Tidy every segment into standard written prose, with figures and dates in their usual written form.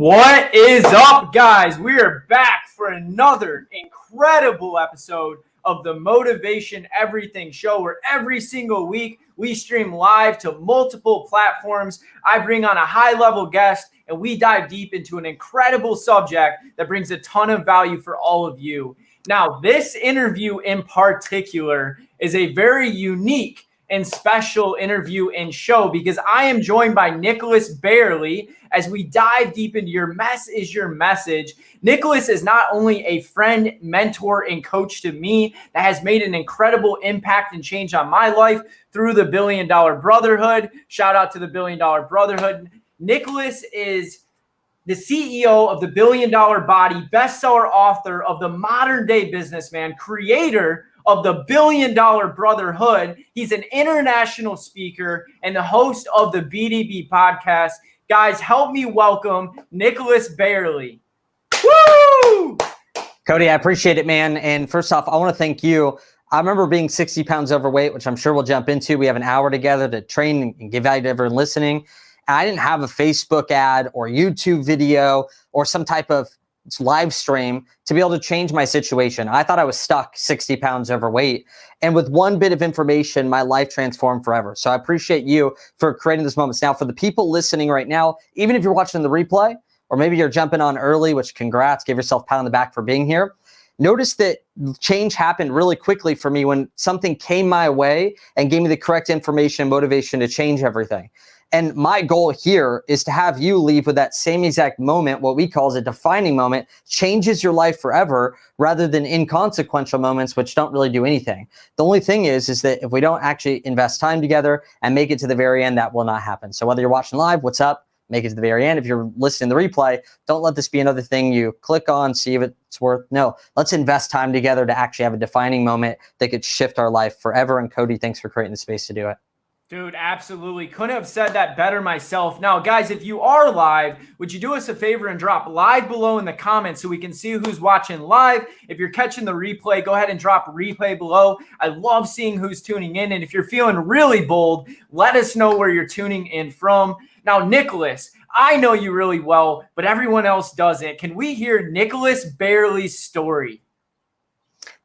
What is up, guys? We are back for another incredible episode of the Motivation Everything Show, where every single week we stream live to multiple platforms. I bring on a high-level guest, and we dive deep into an incredible subject that brings a ton of value for all of you. Now, this interview in particular is a very unique and special interview and show because I am joined by Nicholas Bayerle as we dive deep into Your Mess is Your Message. Nicholas is not only a friend, mentor, and coach to me that has made an incredible impact and change on my life through the Billion Dollar Brotherhood. Shout out to the Billion Dollar Brotherhood. Nicholas is the CEO of the Billion Dollar Body, bestseller author of The Modern Day Businessman, creator of the Billion Dollar Brotherhood. He's an international speaker and the host of the BDB podcast. Guys, help me welcome Nicholas Bayerle. Woo! Cody, I appreciate it, man. And first off, I want to thank you. I remember being 60 pounds overweight, which I'm sure we'll jump into. We have an hour together to train and give value to everyone listening. And I didn't have a Facebook ad or YouTube video or some type of live stream to be able to change my situation. I thought I was stuck 60 pounds overweight. And with one bit of information, my life transformed forever. So I appreciate you for creating this moment. Now, for the people listening right now, even if you're watching the replay, or maybe you're jumping on early, which congrats, give yourself a pat on the back for being here. Notice that change happened really quickly for me when something came my way and gave me the correct information and motivation to change everything. And my goal here is to have you leave with that same exact moment, what we call as a defining moment, changes your life forever, rather than inconsequential moments which don't really do anything. The only thing is that if we don't actually invest time together and make it to the very end, that will not happen. So whether you're watching live, what's up? Make it to the very end. If you're listening to the replay, don't let this be another thing you click on, see if it's worth. No, let's invest time together to actually have a defining moment that could shift our life forever. And Cody, thanks for creating the space to do it. Dude, absolutely. Couldn't have said that better myself. Now, guys, if you are live, would you do us a favor and drop live below in the comments so we can see who's watching live? If you're catching the replay, go ahead and drop replay below. I love seeing who's tuning in. And if you're feeling really bold, let us know where you're tuning in from. Now, Nicholas, I know you really well, but everyone else doesn't. Can we hear Nicholas Bayerle's story?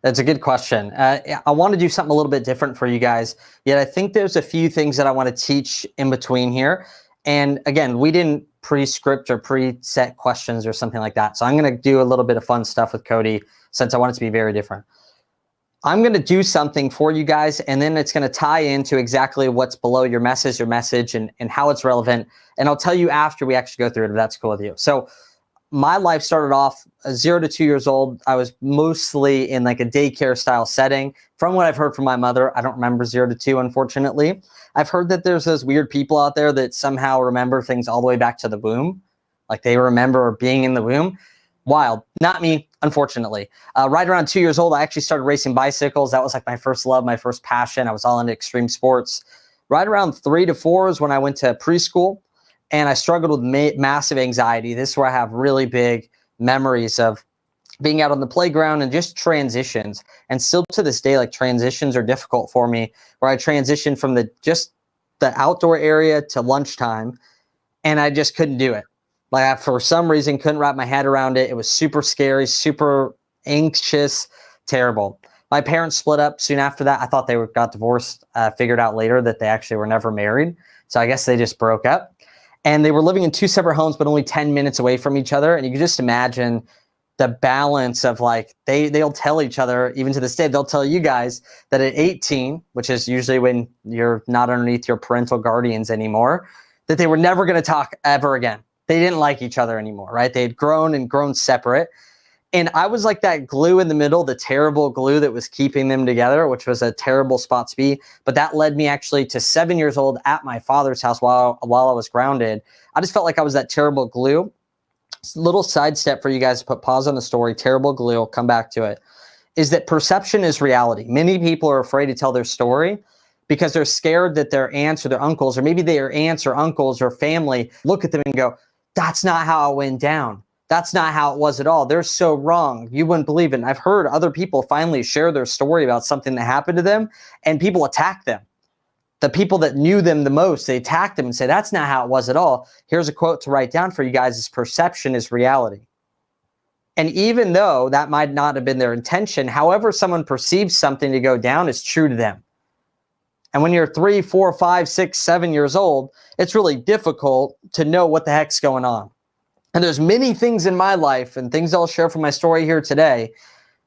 That's a good question. I want to do something a little bit different for you guys, yet I think there's a few things that I want to teach in between here. And again, we didn't pre-script or pre-set questions or something like that. So I'm going to do a little bit of fun stuff with Cody since I want it to be very different. I'm going to do something for you guys, and then it's going to tie into exactly what's below your message, and how it's relevant. And I'll tell you after we actually go through it, if that's cool with you. So my life started off 0 to 2 years old. I was mostly in like a daycare style setting. From what I've heard from my mother, I don't remember 0 to 2, unfortunately. I've heard that there's those weird people out there that somehow remember things all the way back to the womb. Like they remember being in the womb. Wild. Not me, unfortunately. Right around 2 years old, I actually started racing bicycles. That was like my first love, my first passion. I was all into extreme sports. Right around 3 to 4 is when I went to preschool. And I struggled with massive anxiety. This is where I have really big memories of being out on the playground and just transitions. And still to this day, like transitions are difficult for me, where I transitioned from the outdoor area to lunchtime, and I just couldn't do it. Like I, for some reason, couldn't wrap my head around it. It was super scary, super anxious, terrible. My parents split up soon after that. I thought they got divorced. Figured out later that they actually were never married. So I guess they just broke up. And they were living in 2 separate homes, but only 10 minutes away from each other. And you can just imagine the balance of like, they'll tell each other, even to this day, they'll tell you guys that at 18, which is usually when you're not underneath your parental guardians anymore, that they were never going to talk ever again. They didn't like each other anymore, right? They had grown separate. And I was like that glue in the middle, the terrible glue that was keeping them together, which was a terrible spot to be. But that led me actually to 7 years old at my father's house while I was grounded. I just felt like I was that terrible glue. Little sidestep for you guys to put pause on the story, terrible glue, I'll come back to it, is that perception is reality. Many people are afraid to tell their story because they're scared that their aunts or their uncles, or maybe their aunts or uncles or family, look at them and go, that's not how it went down. That's not how it was at all. They're so wrong. You wouldn't believe it. And I've heard other people finally share their story about something that happened to them, and people attack them. The people that knew them the most, they attacked them and say, that's not how it was at all. Here's a quote to write down for you guys: is perception is reality. And even though that might not have been their intention, however someone perceives something to go down is true to them. And when you're 3, 4, 5, 6, 7 years old, it's really difficult to know what the heck's going on. And there's many things in my life and things I'll share from my story here today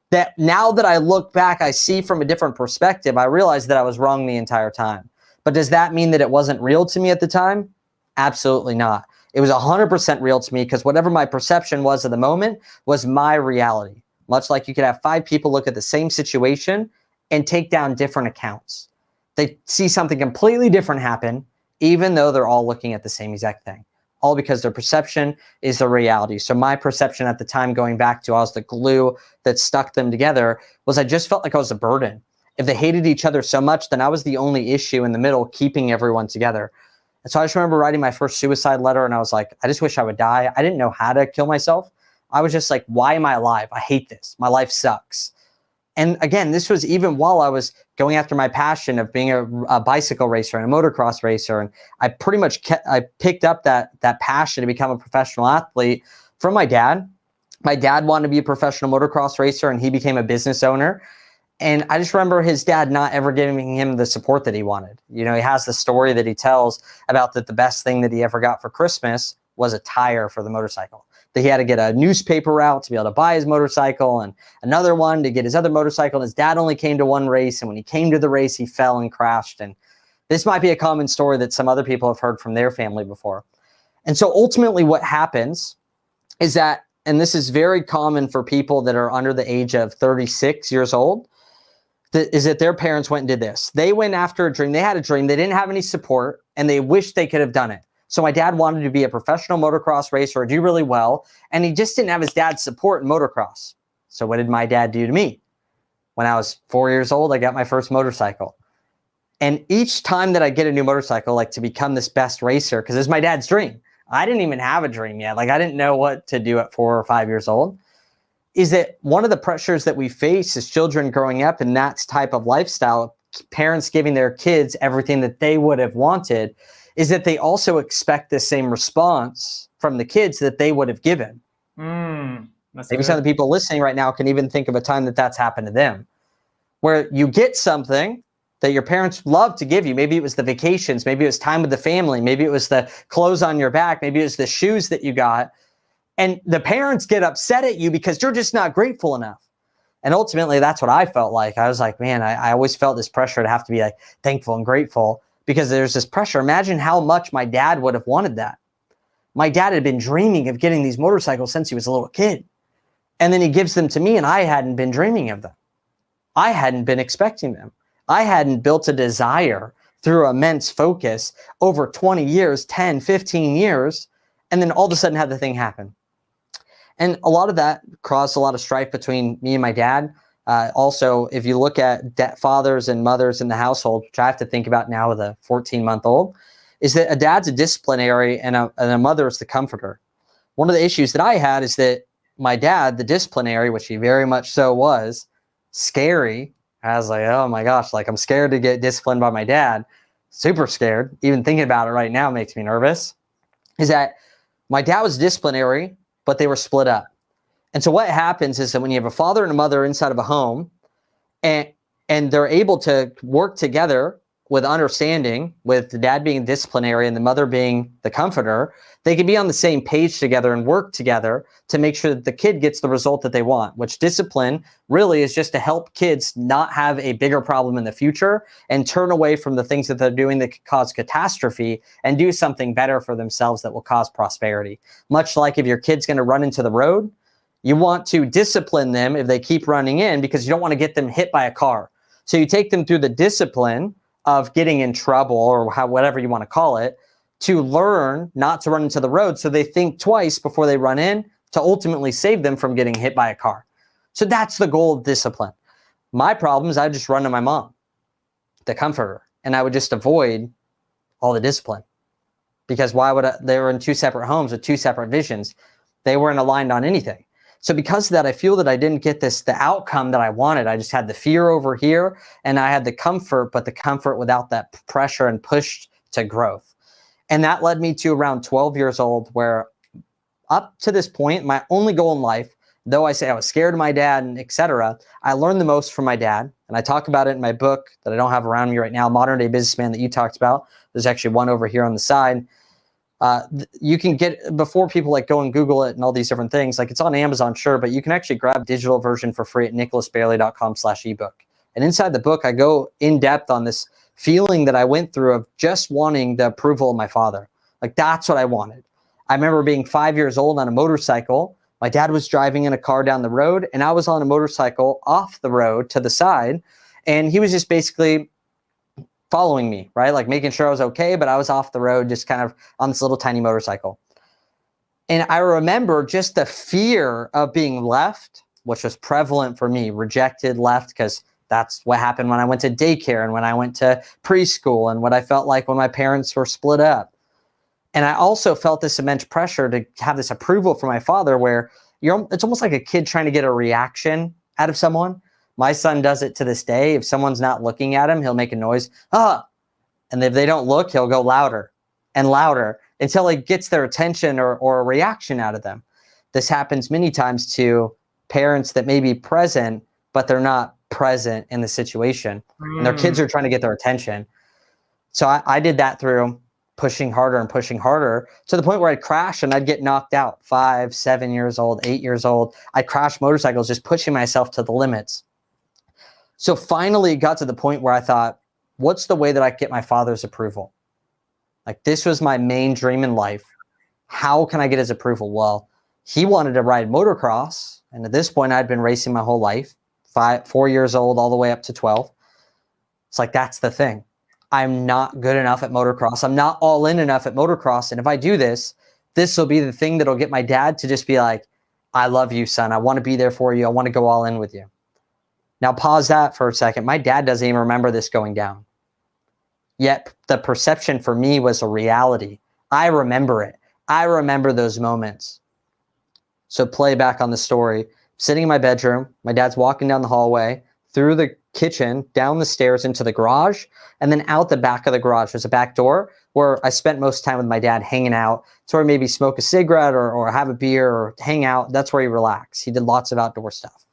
that now that I look back, I see from a different perspective. I realize that I was wrong the entire time. But does that mean that it wasn't real to me at the time? Absolutely not. It was 100% real to me, because whatever my perception was at the moment was my reality. Much like you could have 5 people look at the same situation and take down different accounts. They see something completely different happen, even though they're all looking at the same exact thing. All because their perception is the reality. So my perception at the time, going back to I was the glue that stuck them together, was I just felt like I was a burden. If they hated each other so much, then I was the only issue in the middle keeping everyone together. And so I just remember writing my first suicide letter, and I was like, I just wish I would die. I didn't know how to kill myself. I was just like, why am I alive? I hate this. My life sucks. And again, this was even while I was going after my passion of being a bicycle racer and a motocross racer. And I pretty much I picked up that passion to become a professional athlete from my dad. My dad wanted to be a professional motocross racer, and he became a business owner. And I just remember his dad not ever giving him the support that he wanted. You know, he has the story that he tells about that the best thing that he ever got for Christmas was a tire for the motorcycle. That he had to get a newspaper route to be able to buy his motorcycle, and another one to get his other motorcycle. And his dad only came to one race, and when he came to the race, he fell and crashed. And this might be a common story that some other people have heard from their family before. And so ultimately what happens is that, and this is very common for people that are under the age of 36 years old, is that their parents went and did this. They went after a dream. They had a dream. They didn't have any support, and they wished they could have done it. So my dad wanted to be a professional motocross racer or do really well, and he just didn't have his dad's support in motocross. So what did my dad do to me? When I was 4 years old, I got my first motorcycle. And each time that I get a new motorcycle, like to become this best racer, because it's my dad's dream. I didn't even have a dream yet. Like I didn't know what to do at 4 or 5 years old. Is that one of the pressures that we face as children growing up in that type of lifestyle, parents giving their kids everything that they would have wanted, is that they also expect the same response from the kids that they would have given. Maybe some of the people listening right now can even think of a time that that's happened to them, where you get something that your parents love to give you. Maybe it was the vacations, maybe it was time with the family, maybe it was the clothes on your back, maybe it was the shoes that you got. And the parents get upset at you because you're just not grateful enough. And ultimately, that's what I felt like. I was like, man, I always felt this pressure to have to be like thankful and grateful, because there's this pressure. Imagine how much my dad would have wanted that. My dad had been dreaming of getting these motorcycles since he was a little kid. And then he gives them to me, and I hadn't been dreaming of them. I hadn't been expecting them. I hadn't built a desire through immense focus over 20 years, 10, 15 years, and then all of a sudden have the thing happen. And a lot of that caused a lot of strife between me and my dad. Also, if you look at fathers and mothers in the household, which I have to think about now with a 14-month-old, is that a dad's a disciplinary and a mother is the comforter. One of the issues that I had is that my dad, the disciplinary, which he very much so was, scary. I was like, oh my gosh, like I'm scared to get disciplined by my dad. Super scared. Even thinking about it right now makes me nervous. Is that my dad was disciplinary, but they were split up. And so what happens is that when you have a father and a mother inside of a home, and they're able to work together with understanding, with the dad being disciplinary and the mother being the comforter, they can be on the same page together and work together to make sure that the kid gets the result that they want, which discipline really is just to help kids not have a bigger problem in the future and turn away from the things that they're doing that could cause catastrophe and do something better for themselves that will cause prosperity. Much like if your kid's going to run into the road, you want to discipline them if they keep running in, because you don't want to get them hit by a car. So you take them through the discipline of getting in trouble, or whatever you want to call it, to learn not to run into the road, so they think twice before they run in, to ultimately save them from getting hit by a car. So that's the goal of discipline. My problem is I just run to my mom, the comforter, and I would just avoid all the discipline, because they were in two separate homes with two separate visions. They weren't aligned on anything. So because of that, I feel that I didn't get the outcome that I wanted. I just had the fear over here, and I had the comfort, but the comfort without that pressure and push to growth. And that led me to around 12 years old, where up to this point, my only goal in life, though I say I was scared of my dad and etc., I learned the most from my dad. And I talk about it in my book that I don't have around me right now, Modern Day Businessman, that you talked about. There's actually one over here on the side. You can get, before people like go and Google it and all these different things, like it's on Amazon, sure, but you can actually grab a digital version for free at nicholasbayerle.com/ebook. And inside the book, I go in depth on this feeling that I went through of just wanting the approval of my father. Like that's what I wanted. I remember being 5 years old on a motorcycle. My dad was driving in a car down the road, and I was on a motorcycle off the road to the side, and he was just basically following me, right? Like making sure I was okay, but I was off the road, just kind of on this little tiny motorcycle. And I remember just the fear of being left, which was prevalent for me, rejected, left, because that's what happened when I went to daycare and when I went to preschool and what I felt like when my parents were split up. And I also felt this immense pressure to have this approval from my father, where it's almost like a kid trying to get a reaction out of someone. My son does it to this day. If someone's not looking at him, he'll make a noise, and if they don't look, he'll go louder and louder until he gets their attention or a reaction out of them. This happens many times to parents that may be present, but they're not present in the situation, and their kids are trying to get their attention. So I did that through pushing harder to the point where I'd crash and I'd get knocked out. 5, 7 years old, 8 years old. I'd crash motorcycles, just pushing myself to the limits. So finally it got to the point where I thought, what's the way that I get my father's approval? Like this was my main dream in life. How can I get his approval? Well, he wanted to ride motocross. And at this point I'd been racing my whole life, 4 years old, all the way up to 12. It's like, that's the thing. I'm not good enough at motocross. I'm not all in enough at motocross. And if I do this, this will be the thing that'll get my dad to just be like, I love you, son. I want to be there for you. I want to go all in with you. Now pause that for a second. My dad doesn't even remember this going down. Yet the perception for me was a reality. I remember it. I remember those moments. So play back on the story. Sitting in my bedroom, my dad's walking down the hallway, through the kitchen, down the stairs into the garage, and then out the back of the garage. There's a back door where I spent most time with my dad hanging out. It's where I maybe smoke a cigarette or have a beer or hang out. That's where he relaxed. He did lots of outdoor stuff.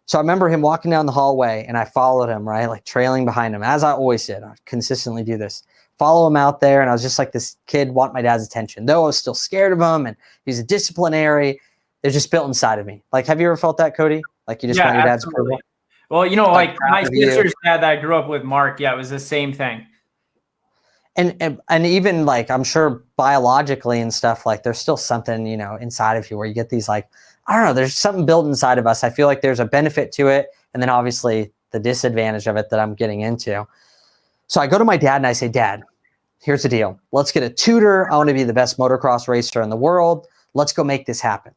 So I remember him walking down the hallway, and I followed him, right? Like trailing behind him, as I always did. I consistently do this. Follow him out there, and I was just like this kid, want my dad's attention. Though I was still scared of him, and he's a disciplinary, it's just built inside of me. Like, have you ever felt that, Cody? Like you just want your dad's approval? Well, like my sister's dad that I grew up with, Mark, it was the same thing. And even like, I'm sure biologically and stuff, like there's still something, inside of you where you get these like, I don't know, there's something built inside of us. I feel like there's a benefit to it. And then obviously the disadvantage of it that I'm getting into. So I go to my dad and I say, Dad, here's the deal. Let's get a tutor. I want to be the best motocross racer in the world. Let's go make this happen.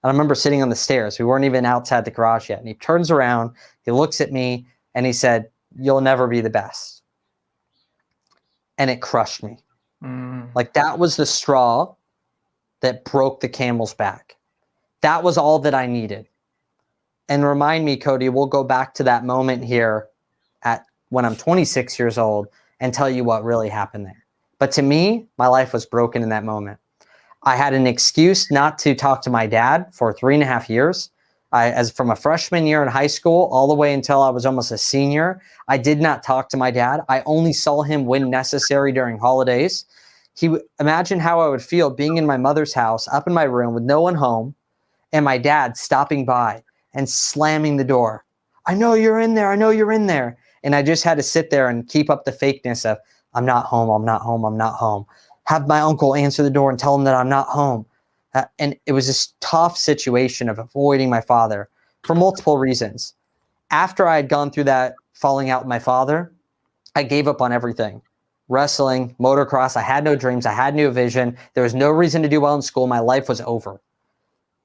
I remember sitting on the stairs. We weren't even outside the garage yet. And he turns around, he looks at me, and he said, you'll never be the best. And it crushed me. Like that was the straw that broke the camel's back. That was all that I needed. And remind me, Cody, we'll go back to that moment here at when I'm 26 years old and tell you what really happened there. But to me, my life was broken in that moment. I had an excuse not to talk to my dad for 3.5 years. As from a freshman year in high school all the way until I was almost a senior, I did not talk to my dad. I only saw him when necessary during holidays. Imagine how I would feel being in my mother's house, up in my room with no one home, and my dad stopping by and slamming the door. I know you're in there. I know you're in there. And I just had to sit there and keep up the fakeness of, I'm not home. I'm not home. I'm not home. Have my uncle answer the door and tell him that I'm not home. And it was this tough situation of avoiding my father for multiple reasons. After I had gone through that falling out with my father, I gave up on everything. Wrestling, motocross, I had no dreams. I had no vision. There was no reason to do well in school. My life was over.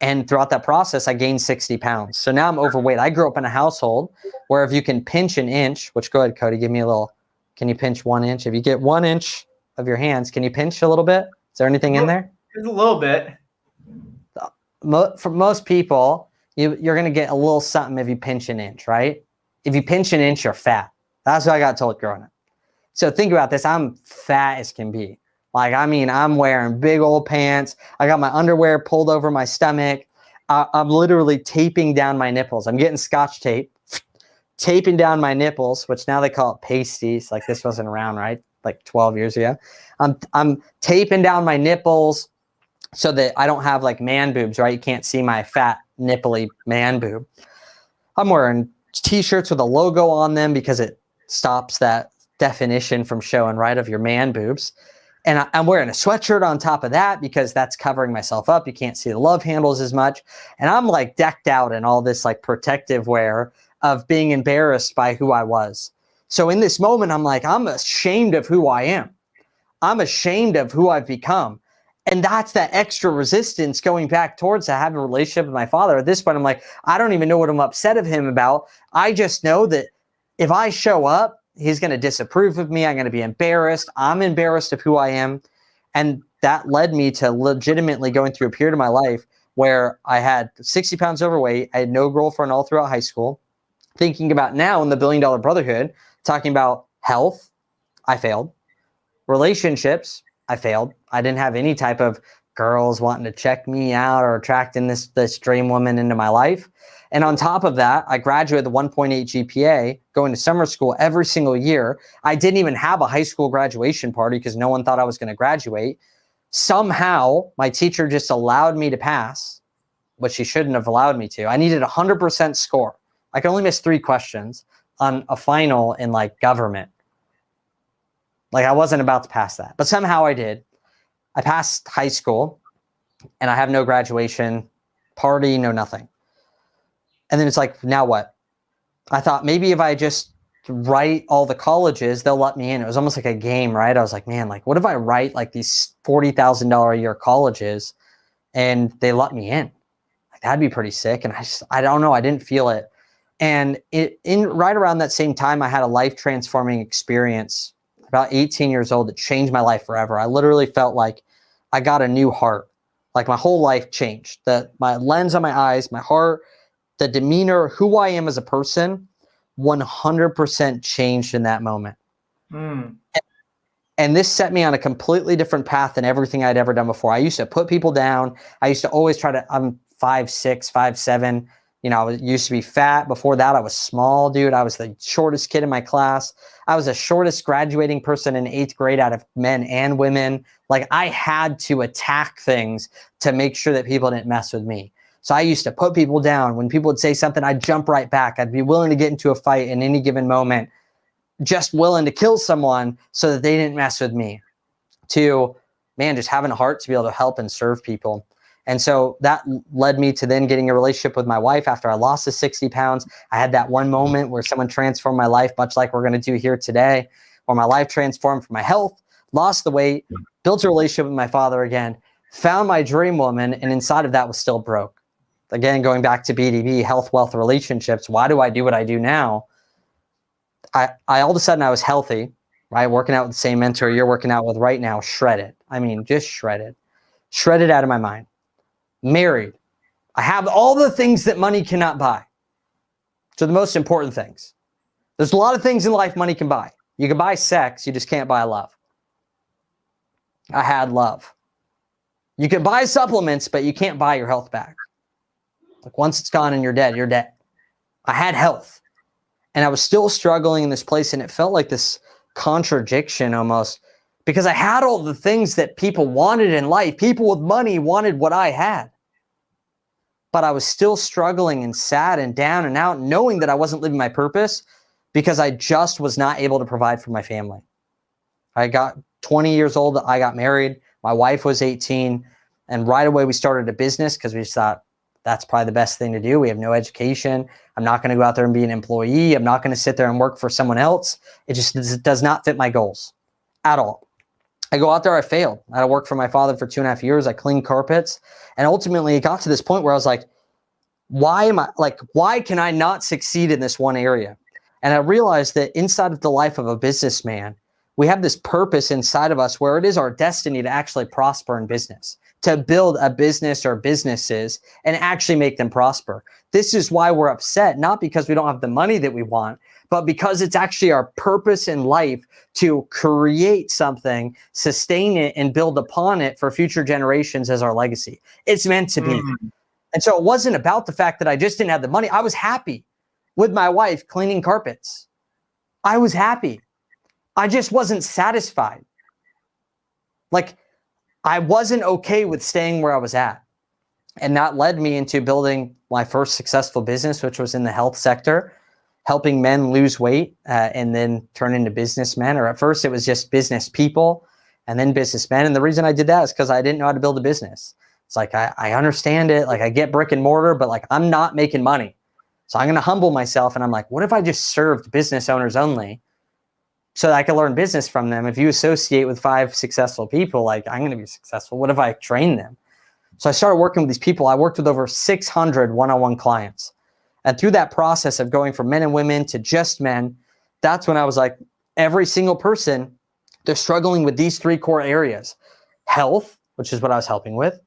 And throughout that process, I gained 60 pounds. So now I'm overweight. I grew up in a household where if you can pinch an inch, which go ahead, Cody, give me a little, can you pinch 1 inch? If you get 1 inch of your hands, can you pinch a little bit? Is there anything in there? There's a little bit. for most people, you're going to get a little something if you pinch an inch, right? If you pinch an inch, you're fat. That's what I got told growing up. So think about this. I'm fat as can be. Like, I mean, I'm wearing big old pants. I got my underwear pulled over my stomach. I'm literally taping down my nipples. I'm getting Scotch tape, taping down my nipples, which now they call it pasties. Like, this wasn't around, right? Like 12 years ago. I'm taping down my nipples so that I don't have like man boobs, right? You can't see my fat nipply man boob. I'm wearing t-shirts with a logo on them because it stops that definition from showing, right, of your man boobs. And I'm wearing a sweatshirt on top of that because that's covering myself up. You can't see the love handles as much. And I'm like decked out in all this like protective wear of being embarrassed by who I was. So in this moment, I'm like, I'm ashamed of who I am. I'm ashamed of who I've become. And that's that extra resistance going back towards to have a relationship with my father. At this point, I'm like, I don't even know what I'm upset of him about. I just know that if I show up, he's going to disapprove of me. I'm going to be embarrassed. I'm embarrassed of who I am. And that led me to legitimately going through a period of my life where I had 60 pounds overweight. I had no girlfriend all throughout high school. Thinking about now in the Billion Dollar Brotherhood, talking about health, I failed. Relationships, I failed. I didn't have any type of girls wanting to check me out or attracting this dream woman into my life. And on top of that, I graduated with a 1.8 GPA, going to summer school every single year. I didn't even have a high school graduation party because no one thought I was going to graduate. Somehow, my teacher just allowed me to pass, but she shouldn't have allowed me to. I needed a 100% score. I could only miss 3 questions on a final in like government. Like, I wasn't about to pass that, but somehow I did. I passed high school and I have no graduation party, no nothing. And then it's like, now what? I thought maybe if I just write all the colleges, they'll let me in. It was almost like a game, right? I was like, man, like, what if I write like these $40,000 a year colleges and they let me in? Like, that'd be pretty sick. And I don't know. I didn't feel it. And right around that same time, I had a life transforming experience. About 18 years old, it changed my life forever. I literally felt like I got a new heart. Like, my whole life changed. My lens on my eyes, my heart, the demeanor, who I am as a person, 100% changed in that moment. And this set me on a completely different path than everything I'd ever done before. I used to put people down. I used to always I'm 5'6", 5'7". You know, I used to be fat. Before that, I was small, dude. I was the shortest kid in my class. I was the shortest graduating person in 8th grade out of men and women. Like, I had to attack things to make sure that people didn't mess with me. So I used to put people down. When people would say something, I'd jump right back. I'd be willing to get into a fight in any given moment, just willing to kill someone so that they didn't mess with me. To, man, just having a heart to be able to help and serve people. And so that led me to then getting a relationship with my wife after I lost the 60 pounds. I had that one moment where someone transformed my life, much like we're going to do here today, where my life transformed for my health, lost the weight, built a relationship with my father again, found my dream woman, and inside of that was still broke. Again, going back to BDB, health, wealth, relationships. Why do I do what I do now? I all of a sudden I was healthy, right? Working out with the same mentor you're working out with right now, shredded. I mean, just shredded out of my mind. Married. I have all the things that money cannot buy. So the most important things. There's a lot of things in life money can buy. You can buy sex, you just can't buy love. I had love. You can buy supplements, but you can't buy your health back. Like, once it's gone and you're dead, you're dead. I had health. And I was still struggling in this place, and it felt like this contradiction almost, because I had all the things that people wanted in life. People with money wanted what I had. But I was still struggling and sad and down and out, knowing that I wasn't living my purpose because I just was not able to provide for my family. I got 20 years old. I got married. My wife was 18. And right away we started a business because we just thought that's probably the best thing to do. We have no education. I'm not going to go out there and be an employee. I'm not going to sit there and work for someone else. It just does not fit my goals at all. I go out there, I failed. I had to work for my father for 2.5 years. I cleaned carpets. And ultimately it got to this point where I was like, why can I not succeed in this one area? And I realized that inside of the life of a businessman, we have this purpose inside of us where it is our destiny to actually prosper in business, to build a business or businesses and actually make them prosper. This is why we're upset, not because we don't have the money that we want, but because it's actually our purpose in life to create something, sustain it, and build upon it for future generations as our legacy. It's meant to be. And so it wasn't about the fact that I just didn't have the money. I was happy with my wife cleaning carpets. I was happy. I just wasn't satisfied. Like, I wasn't okay with staying where I was at. And that led me into building my first successful business, which was in the health sector, helping men lose weight and then turn into businessmen. Or at first it was just business people and then businessmen. And the reason I did that is because I didn't know how to build a business. It's like, I understand it. Like, I get brick and mortar, but like, I'm not making money. So I'm going to humble myself. And I'm like, what if I just served business owners only so that I can learn business from them? If you associate with 5 successful people, like, I'm going to be successful. What if I train them? So I started working with these people. I worked with over 600 one-on-one clients. And through that process of going from men and women to just men, that's when I was like, every single person, they're struggling with these 3 core areas: health, which is what I was helping with;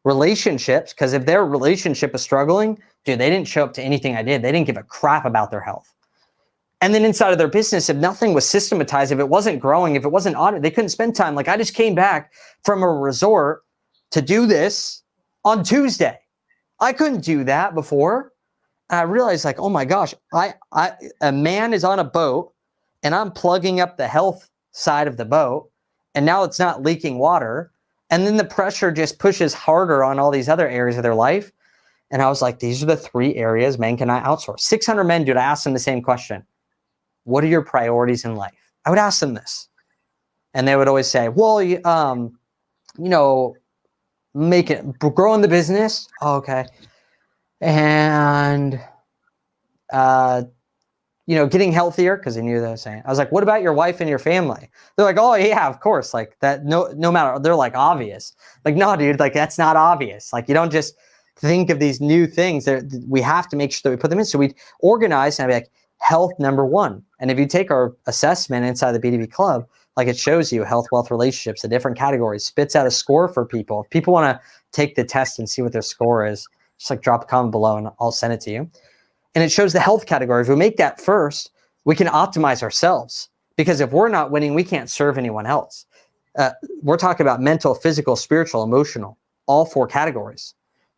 relationships, because if their relationship is struggling, dude, they didn't show up to anything I did. They didn't give a crap about their health. And then inside of their business, if nothing was systematized, if it wasn't growing, if it wasn't audited, they couldn't spend time. Like, I just came back from a resort to do this on Tuesday. I couldn't do that before. And I realized, like, oh my gosh, a man is on a boat and I'm plugging up the health side of the boat, and now it's not leaking water. And then the pressure just pushes harder on all these other areas of their life. And I was like, these are the 3 areas men cannot outsource. 600 men, dude, I asked them the same question. What are your priorities in life? I would ask them this. And they would always say, well, growing the business. Oh, okay. And, getting healthier, because they knew that I was saying. I was like, what about your wife and your family? They're like, oh yeah, of course. Like that, no matter, they're like, obvious. Like, no, dude, like, that's not obvious. Like, you don't just think of these new things. We have to make sure that we put them in. So we organize, and I'd be like, health number 1. And if you take our assessment inside the B2B club, like, it shows you health, wealth, relationships, the different categories, spits out a score for people. If people want to take the test and see what their score is, just like drop a comment below and I'll send it to you. And it shows the health category. If we make that first, we can optimize ourselves, because if we're not winning, we can't serve anyone else. We're talking about mental, physical, spiritual, emotional, all 4 categories.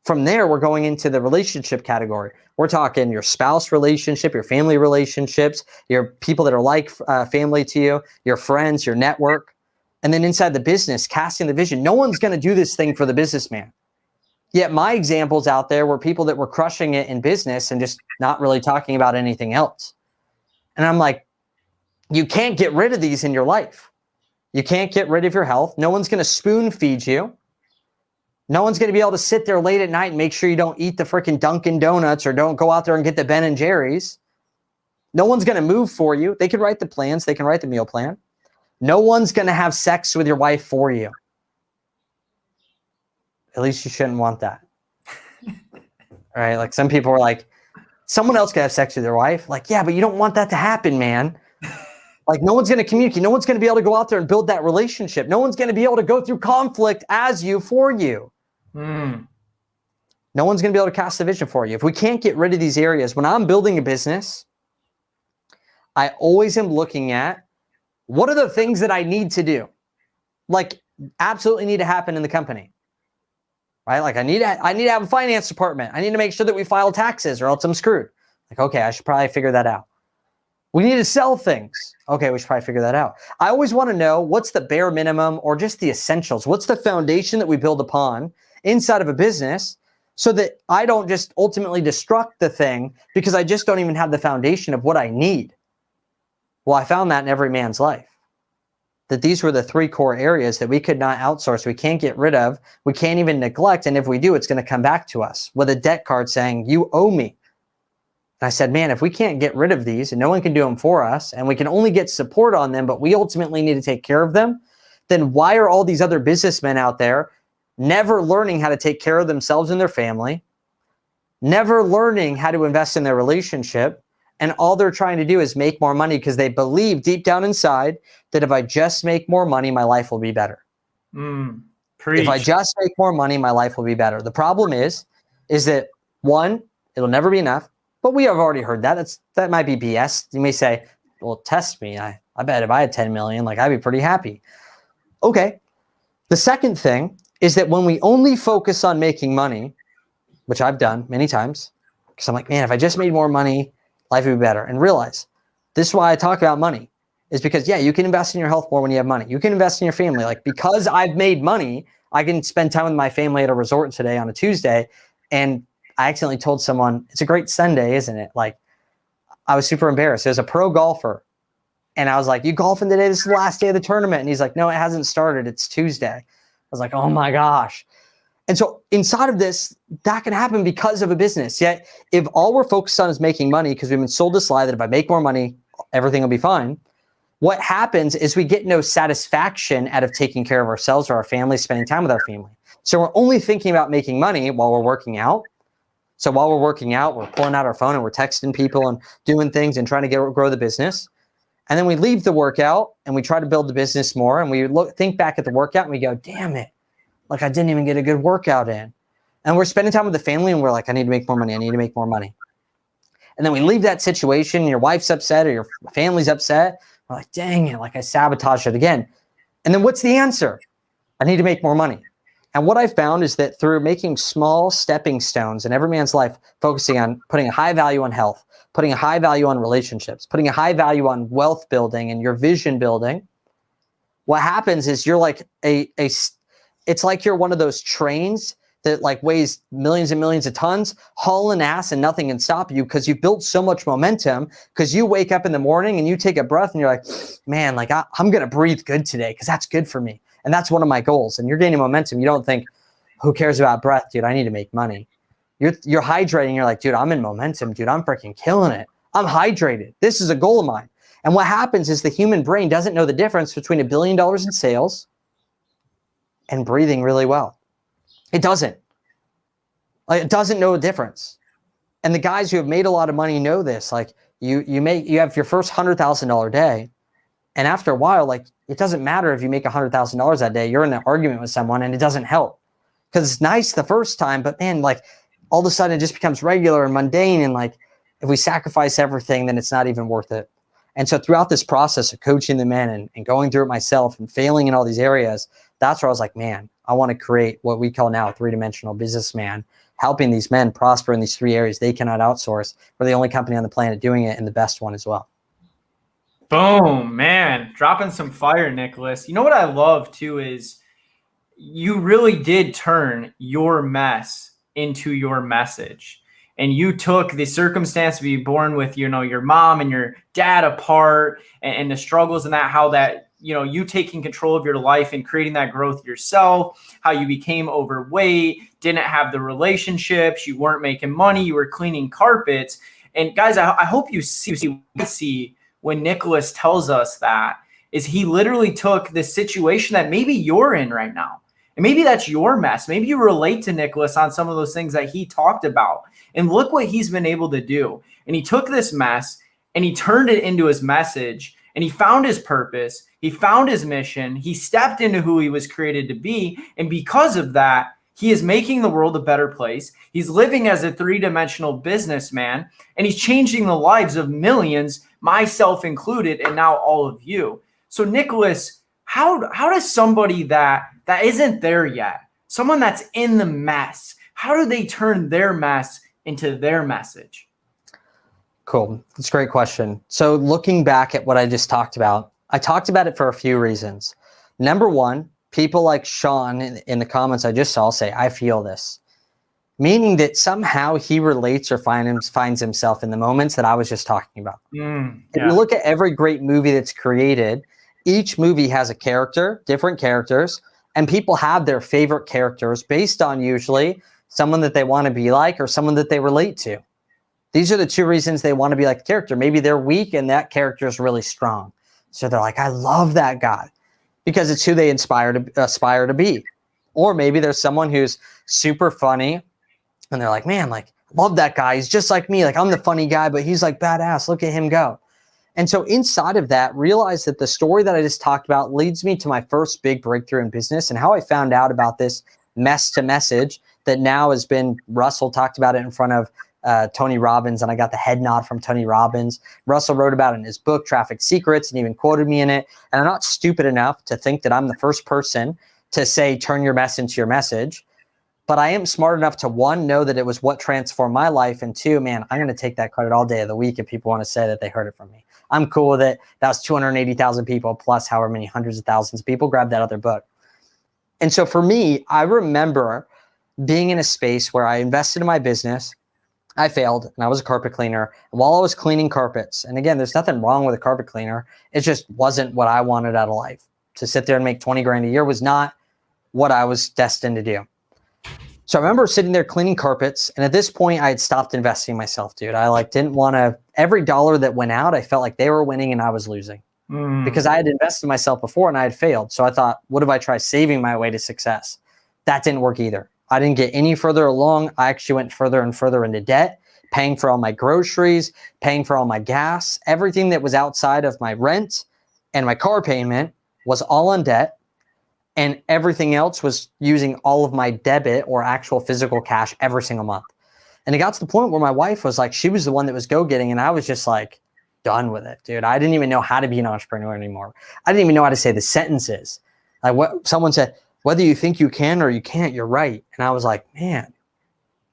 From there, we're going into the relationship category. We're talking your spouse relationship, your family relationships, your people that are like family to you, your friends, your network. And then inside the business, casting the vision. No one's going to do this thing for the businessman. Yet my examples out there were people that were crushing it in business and just not really talking about anything else. And I'm like, you can't get rid of these in your life. You can't get rid of your health. No one's going to spoon feed you. No one's going to be able to sit there late at night and make sure you don't eat the freaking Dunkin' Donuts or don't go out there and get the Ben and Jerry's. No one's going to move for you. They can write the plans. They can write the meal plan. No one's going to have sex with your wife for you. At least you shouldn't want that. Right? Like, some people are like, someone else can have sex with their wife. Like, yeah, but you don't want that to happen, man. Like, no one's going to communicate. No one's going to be able to go out there and build that relationship. No one's going to be able to go through conflict as you for you. No one's going to be able to cast the vision for you. If we can't get rid of these areas, when I'm building a business, I always am looking at, what are the things that I need to do? Like, absolutely need to happen in the company. Right? Like, I need to have a finance department. I need to make sure that we file taxes or else I'm screwed. Like, okay, I should probably figure that out. We need to sell things. Okay, we should probably figure that out. I always want to know, what's the bare minimum or just the essentials? What's the foundation that we build upon inside of a business, so that I don't just ultimately destruct the thing because I just don't even have the foundation of what I need. Well, I found that in every man's life, that these were the 3 core areas that we could not outsource. We can't get rid of. We can't even neglect. And if we do, it's going to come back to us with a debt card saying, you owe me. And I said, man, if we can't get rid of these and no one can do them for us, and we can only get support on them, but we ultimately need to take care of them, then why are all these other businessmen out there never learning how to take care of themselves and their family, never learning how to invest in their relationship, and all they're trying to do is make more money because they believe deep down inside that if I just make more money, my life will be better. If I just make more money, my life will be better. The problem is that one, it'll never be enough, but we have already heard that. That might be BS. You may say, well, test me. I bet if I had 10 million, like I'd be pretty happy. Okay. The second thing is that when we only focus on making money, which I've done many times, because I'm like, man, if I just made more money, life would be better. And realize this is why I talk about money, is because, yeah, you can invest in your health more when you have money. You can invest in your family. Like, because I've made money, I can spend time with my family at a resort today on a Tuesday. And I accidentally told someone, it's a great Sunday, isn't it? Like, I was super embarrassed. There's a pro golfer. And I was like, you golfing today? This is the last day of the tournament. And he's like, no, it hasn't started. It's Tuesday. I was like, oh my gosh. And so inside of this, that can happen because of a business. Yet if all we're focused on is making money, because we've been sold this lie that if I make more money, everything will be fine. What happens is we get no satisfaction out of taking care of ourselves or our family, spending time with our family. So we're only thinking about making money while we're working out. So while we're working out, we're pulling out our phone and we're texting people and doing things and trying to grow the business. And then we leave the workout and we try to build the business more. And we think back at the workout and we go, damn it. Like, I didn't even get a good workout in. And we're spending time with the family and we're like, I need to make more money. I need to make more money. And then we leave that situation. Your wife's upset or your family's upset. We're like, dang it. Like, I sabotaged it again. And then what's the answer? I need to make more money. And what I found is that through making small stepping stones in every man's life, focusing on putting a high value on health, putting a high value on relationships, putting a high value on wealth building and your vision building, what happens is you're like it's like you're one of those trains that like weighs millions and millions of tons, hauling ass and nothing can stop you because you've built so much momentum because you wake up in the morning and you take a breath and you're like, man, like I'm going to breathe good today because that's good for me. And that's one of my goals. And you're gaining momentum. You don't think, who cares about breath, dude? I need to make money. You're hydrating. You're like, dude, I'm in momentum, dude. I'm freaking killing it. I'm hydrated. This is a goal of mine. And what happens is the human brain doesn't know the difference between $1 billion in sales and breathing really well. It doesn't. Like, it doesn't know a difference. And the guys who have made a lot of money know this. Like, you have your first $100,000 day, and after a while, like, it doesn't matter if you make $100,000 that day. You're in an argument with someone, and it doesn't help because it's nice the first time, but man, like, all of a sudden it just becomes regular and mundane. And like, if we sacrifice everything, then it's not even worth it. And so throughout this process of coaching the men and going through it myself and failing in all these areas, that's where I was like, man, I want to create what we call now a three-dimensional businessman, helping these men prosper in these three areas they cannot outsource. We're the only company on the planet doing it, and the best one as well. Boom, man. Dropping some fire, Nicholas. You know what I love too is you really did turn your mess into your message. And you took the circumstance to be born with, your mom and your dad apart and the struggles and how that, you taking control of your life and creating that growth yourself, how you became overweight, didn't have the relationships, you weren't making money, you were cleaning carpets. And guys, I hope you see when Nicholas tells us that is he literally took the situation that maybe you're in right now. And maybe that's your mess. Maybe you relate to Nicholas on some of those things that he talked about. And look what he's been able to do. And he took this mess and he turned it into his message. And he found his purpose. He found his mission. He stepped into who he was created to be. And because of that, he is making the world a better place. He's living as a three-dimensional businessman. And he's changing the lives of millions, myself included, and now all of you. So Nicholas, how does somebody that isn't there yet, someone that's in the mess, how do they turn their mess into their message? Cool. That's a great question. So looking back at what I just talked about, I talked about it for a few reasons. Number one, people like Sean in the comments I just saw say, I feel this. Meaning that somehow he relates or finds himself in the moments that I was just talking about. If you look at every great movie that's created, each movie has a character, different characters, and people have their favorite characters based on usually someone that they want to be like or someone that they relate to. These are the two reasons they want to be like the character. Maybe they're weak and that character is really strong. So they're like, I love that guy because it's who they aspire to be. Or maybe there's someone who's super funny and they're like, man, like, love that guy. He's just like me. Like, I'm the funny guy, but he's like badass. Look at him go. And so inside of that, realize that the story that I just talked about leads me to my first big breakthrough in business, and how I found out about this mess to message that now has been, Russell talked about it in front of Tony Robbins, and I got the head nod from Tony Robbins. Russell wrote about it in his book, Traffic Secrets, and even quoted me in it. And I'm not stupid enough to think that I'm the first person to say, turn your mess into your message. But I am smart enough to, one, know that it was what transformed my life. And two, man, I'm going to take that credit all day of the week if people want to say that they heard it from me. I'm cool with it. That was 280,000 people plus however many hundreds of thousands of people grabbed that other book. And so for me, I remember being in a space where I invested in my business. I failed, and I was a carpet cleaner. And while I was cleaning carpets, and again, there's nothing wrong with a carpet cleaner. It just wasn't what I wanted out of life. To sit there and make 20 grand a year was not what I was destined to do. So I remember sitting there cleaning carpets, and at this point I had stopped investing in myself, dude. I didn't want to, every dollar that went out, I felt like they were winning and I was losing because I had invested in myself before and I had failed. So I thought, what if I try saving my way to success? That didn't work either. I didn't get any further along. I actually went further and further into debt, paying for all my groceries, paying for all my gas, everything that was outside of my rent and my car payment was all on debt. And everything else was using all of my debit or actual physical cash every single month. And it got to the point where my wife was like, she was the one that was go-getting, and I was just like, done with it, dude. I didn't even know how to be an entrepreneur anymore. I didn't even know how to say the sentences. Like what someone said, whether you think you can or you can't, you're right. And I was like, man,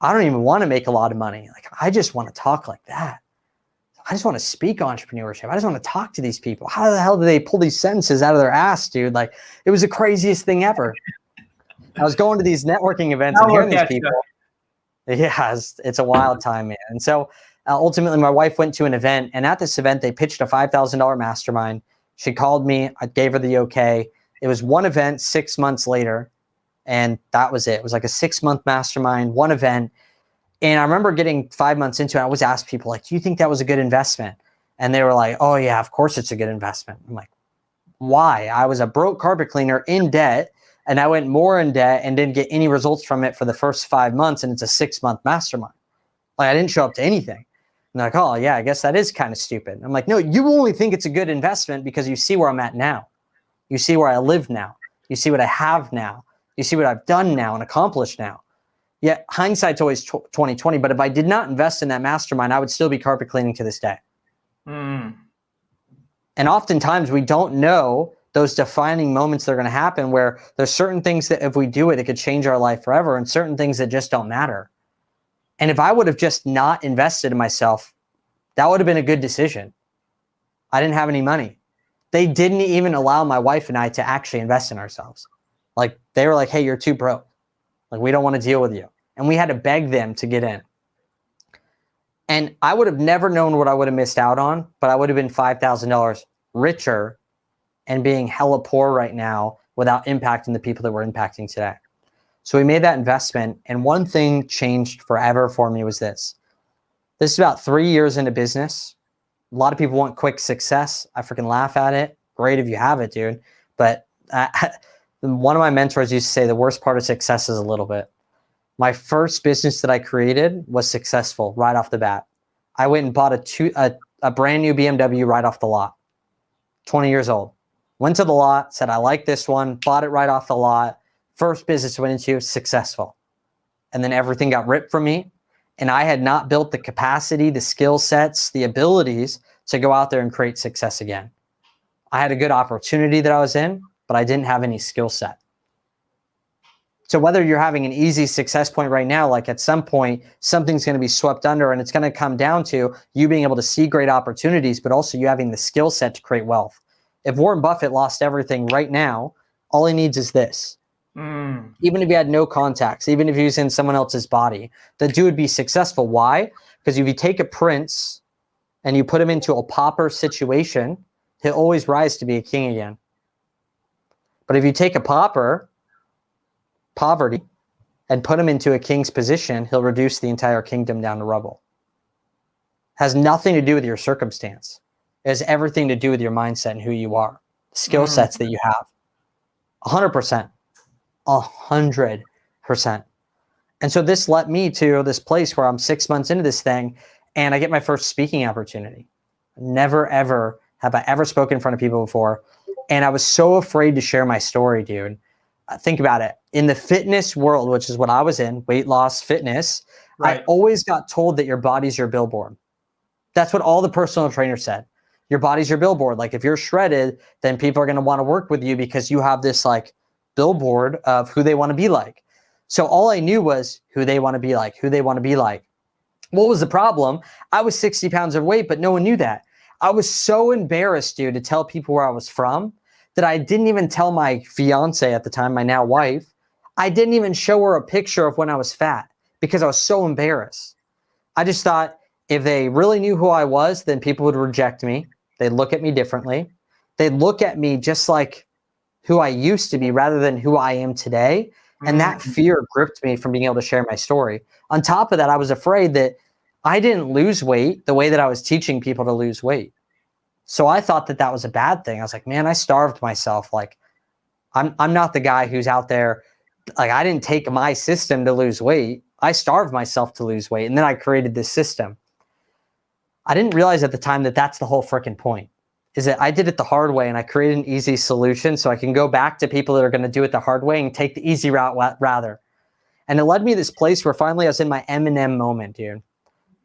I don't even want to make a lot of money. Like, I just want to talk like that. I just want to speak entrepreneurship. I just want to talk to these people. How the hell do they pull these sentences out of their ass, dude? Like, it was the craziest thing ever. I was going to these networking events and hearing these people. Yeah, it's a wild time, man. And so ultimately my wife went to an event, and at this event, they pitched a $5,000 mastermind. She called me. I gave her the okay. It was one event 6 months later, and that was it. It was like a 6-month mastermind, one event. And I remember getting 5 months into it. I always asked people, like, do you think that was a good investment? And they were like, oh yeah, of course it's a good investment. I'm like, why? I was a broke carpet cleaner in debt, and I went more in debt and didn't get any results from it for the first 5 months. And it's a 6-month mastermind. Like, I didn't show up to anything. And they're like, oh yeah, I guess that is kind of stupid. I'm like, no, you only think it's a good investment because you see where I'm at now. You see where I live now. You see what I have now. You see what I've done now and accomplished now. Yeah, hindsight's always 2020, but if I did not invest in that mastermind, I would still be carpet cleaning to this day. And oftentimes we don't know those defining moments that are going to happen where there's certain things that if we do it, it could change our life forever, and certain things that just don't matter. And if I would have just not invested in myself, that would have been a good decision. I didn't have any money. They didn't even allow my wife and I to actually invest in ourselves. Like, they were like, hey, you're too broke. Like, we don't want to deal with you. And we had to beg them to get in. And I would have never known what I would have missed out on, but I would have been $5,000 richer and being hella poor right now without impacting the people that we're impacting today. So we made that investment. And one thing changed forever for me was this. This is about 3 years into business. A lot of people want quick success. I freaking laugh at it. Great if you have it, dude. But one of my mentors used to say the worst part of success is a little bit. My first business that I created was successful right off the bat. I went and bought a brand new BMW right off the lot, 20 years old. Went to the lot, said, I like this one, bought it right off the lot. First business I went into, successful. And then everything got ripped from me. And I had not built the capacity, the skill sets, the abilities to go out there and create success again. I had a good opportunity that I was in, but I didn't have any skill set. So whether you're having an easy success point right now, like at some point, something's going to be swept under, and it's going to come down to you being able to see great opportunities, but also you having the skill set to create wealth. If Warren Buffett lost everything right now, all he needs is this. Even if he had no contacts, even if he was in someone else's body, the dude would be successful. Why? Because if you take a prince and you put him into a pauper situation, he'll always rise to be a king again. But if you take a pauper, poverty, and put him into a king's position, he'll reduce the entire kingdom down to rubble. Has nothing to do with your circumstance. It has everything to do with your mindset and who you are, the skill sets that you have. 100%. 100%. And so this led me to this place where I'm 6 months into this thing, and I get my first speaking opportunity. Never, ever have I ever spoken in front of people before. And I was so afraid to share my story, dude. Think about it. In the fitness world, which is what I was in, weight loss, fitness, Right. I always got told that your body's your billboard. That's what all the personal trainers said. Your body's your billboard. Like if you're shredded, then people are going to want to work with you because you have this like billboard of who they want to be like. So all I knew was who they want to be like, who they want to be like. What was the problem? I was 60 pounds overweight, but no one knew that. I was so embarrassed, dude, to tell people where I was from that I didn't even tell my fiance at the time, my now wife. I didn't even show her a picture of when I was fat because I was so embarrassed. I just thought if they really knew who I was, then people would reject me. They'd look at me differently. They'd look at me just like who I used to be rather than who I am today. And that fear gripped me from being able to share my story. On top of that, I was afraid that I didn't lose weight the way that I was teaching people to lose weight. So I thought that that was a bad thing. I was like, man, I starved myself. Like I'm not the guy who's out there. Like I didn't take my system to lose weight. I starved myself to lose weight. And then I created this system. I didn't realize at the time that that's the whole freaking point, is that I did it the hard way and I created an easy solution so I can go back to people that are going to do it the hard way and take the easy route rather. And it led me to this place where finally I was in my M&M moment, dude.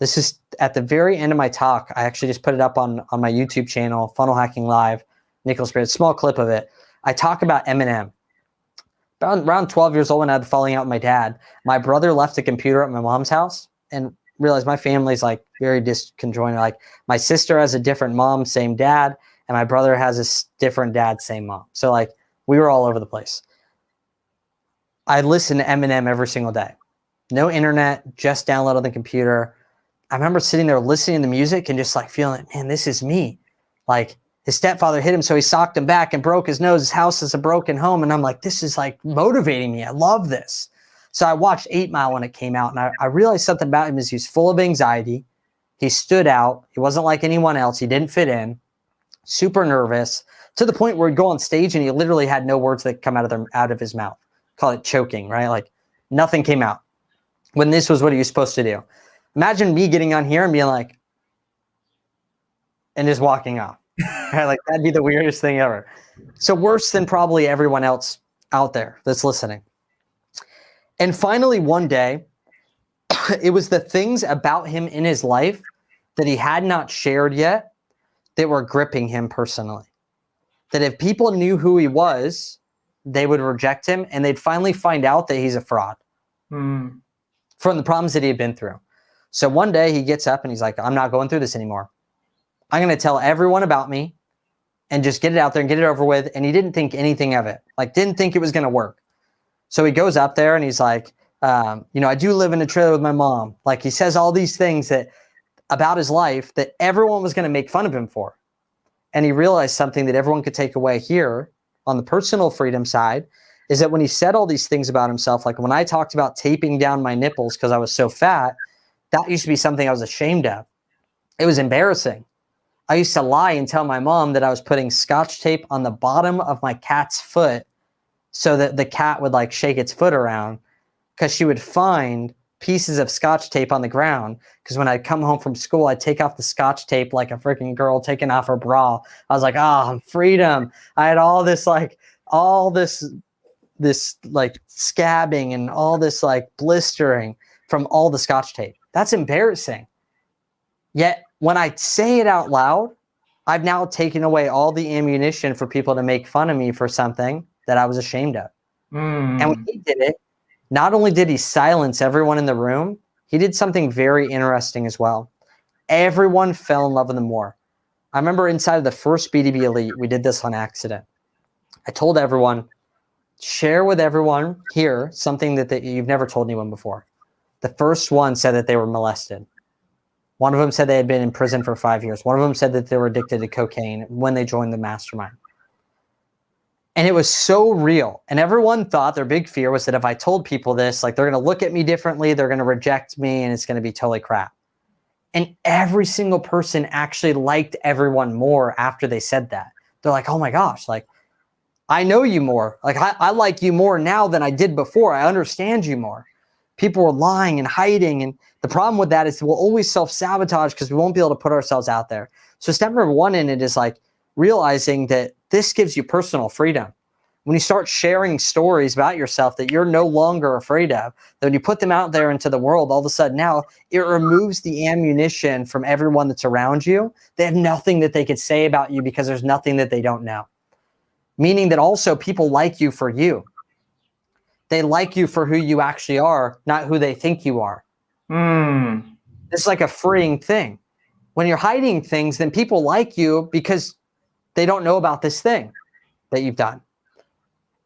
This is at the very end of my talk. I actually just put it up on my YouTube channel, Funnel Hacking Live, Nicholas Bayerle, small clip of it. I talk about M&M. Around 12 years old when I had the falling out with my dad, my brother left a computer at my mom's house and realized my family's like very disconjointed. Like my sister has a different mom, same dad, and my brother has a different dad, same mom. So like we were all over the place. I listened to Eminem every single day. No internet, just download on the computer. I remember sitting there listening to music and just like feeling, man, this is me. Like his stepfather hit him, so he socked him back and broke his nose. His house is a broken home. And I'm like, this is like motivating me. I love this. So I watched 8 Mile when it came out, and I realized something about him is he's full of anxiety. He stood out. He wasn't like anyone else. He didn't fit in. Super nervous to the point where he'd go on stage and he literally had no words that come out of his mouth. Call it choking, right? Like nothing came out when this was what he was supposed to do. Imagine me getting on here and being like, and just walking off. Right? Like that'd be the weirdest thing ever. So worse than probably everyone else out there that's listening. And finally, one day, it was the things about him in his life that he had not shared yet that were gripping him personally. That if people knew who he was, they would reject him and they'd finally find out that he's a fraud from the problems that he had been through. So one day he gets up and he's like, I'm not going through this anymore. I'm going to tell everyone about me and just get it out there and get it over with. And he didn't think anything of it. Like didn't think it was going to work. So he goes up there and he's like, I do live in a trailer with my mom. Like he says all these things that about his life that everyone was going to make fun of him for. And he realized something that everyone could take away here on the personal freedom side is that when he said all these things about himself, like when I talked about taping down my nipples because I was so fat, that used to be something I was ashamed of. It was embarrassing. I used to lie and tell my mom that I was putting Scotch tape on the bottom of my cat's foot so that the cat would like shake its foot around because she would find pieces of Scotch tape on the ground. Because when I'd come home from school, I'd take off the Scotch tape like a freaking girl taking off her bra. I was like, freedom. I had all this like scabbing and all this like blistering from all the Scotch tape. That's embarrassing. Yet when I say it out loud, I've now taken away all the ammunition for people to make fun of me for something that I was ashamed of. And when he did it, not only did he silence everyone in the room, he did something very interesting as well. Everyone fell in love with him more. I remember inside of the first BDB Elite, we did this on accident. I told everyone, share with everyone here something that you've never told anyone before. The first one said that they were molested. One of them said they had been in prison for 5 years. One of them said that they were addicted to cocaine when they joined the mastermind. And it was so real. And everyone thought their big fear was that if I told people this, like they're going to look at me differently, they're going to reject me, and it's going to be totally crap. And every single person actually liked everyone more after they said that. They're like, oh my gosh, like I know you more. Like I like you more now than I did before. I understand you more. People were lying and hiding. And the problem with that is we'll always self-sabotage because we won't be able to put ourselves out there. So step number one in it is like realizing that this gives you personal freedom. When you start sharing stories about yourself that you're no longer afraid of, that when you put them out there into the world, all of a sudden now it removes the ammunition from everyone that's around you. They have nothing that they could say about you because there's nothing that they don't know. Meaning that also people like you for you. They like you for who you actually are, not who they think you are. It's like a freeing thing. When you're hiding things, then people like you because they don't know about this thing that you've done.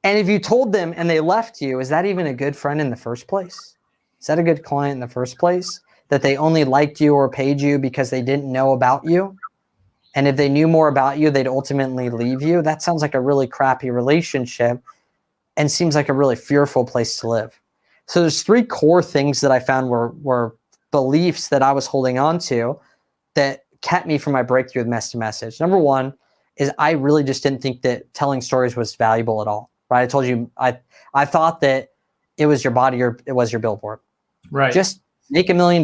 And if you told them and they left you, is that even a good friend in the first place? Is that a good client in the first place? That they only liked you or paid you because they didn't know about you? And if they knew more about you, they'd ultimately leave you? That sounds like a really crappy relationship and seems like a really fearful place to live. So there's three core things that I found were beliefs that I was holding on to that kept me from my breakthrough with message to message. Number one is I really just didn't think that telling stories was valuable at all. Right? I told you, I thought that it was your body or it was your billboard. Right. Just make $1 million,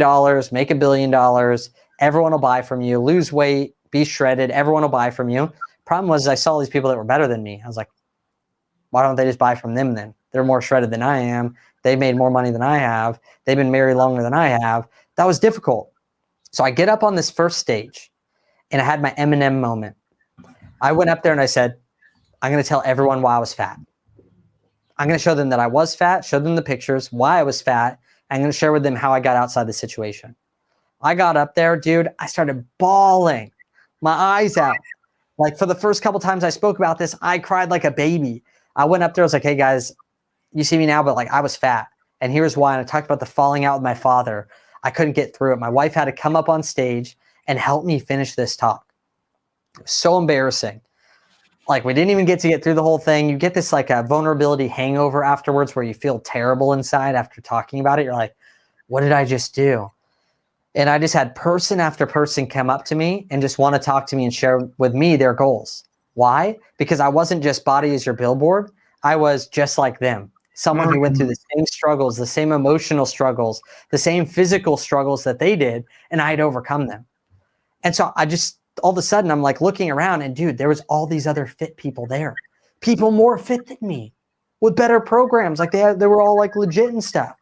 make $1 billion. Everyone will buy from you. Lose weight, be shredded. Everyone will buy from you. Problem was I saw these people that were better than me. I was like, why don't they just buy from them then? They're more shredded than I am. They've made more money than I have. They've been married longer than I have. That was difficult. So I get up on this first stage and I had my Eminem moment. I went up there and I said, I'm going to tell everyone why I was fat. I'm going to show them that I was fat, show them the pictures, why I was fat. I'm going to share with them how I got outside the situation. I got up there, dude. I started bawling my eyes out. Like for the first couple times I spoke about this, I cried like a baby. I went up there. I was like, hey guys, you see me now, but like I was fat. And here's why. And I talked about the falling out with my father. I couldn't get through it. My wife had to come up on stage and help me finish this talk. It was so embarrassing. Like we didn't even get to get through the whole thing. You get this like a vulnerability hangover afterwards where you feel terrible inside after talking about it. You're like, what did I just do? And I just had person after person come up to me and just want to talk to me and share with me their goals. Why? Because I wasn't just body as your billboard. I was just like them. Someone who went through the same struggles, the same emotional struggles, the same physical struggles that they did, and I had overcome them. And so I just, all of a sudden, I'm like looking around and dude, there was all these other fit people there. People more fit than me with better programs. Like they were all like legit and stuff.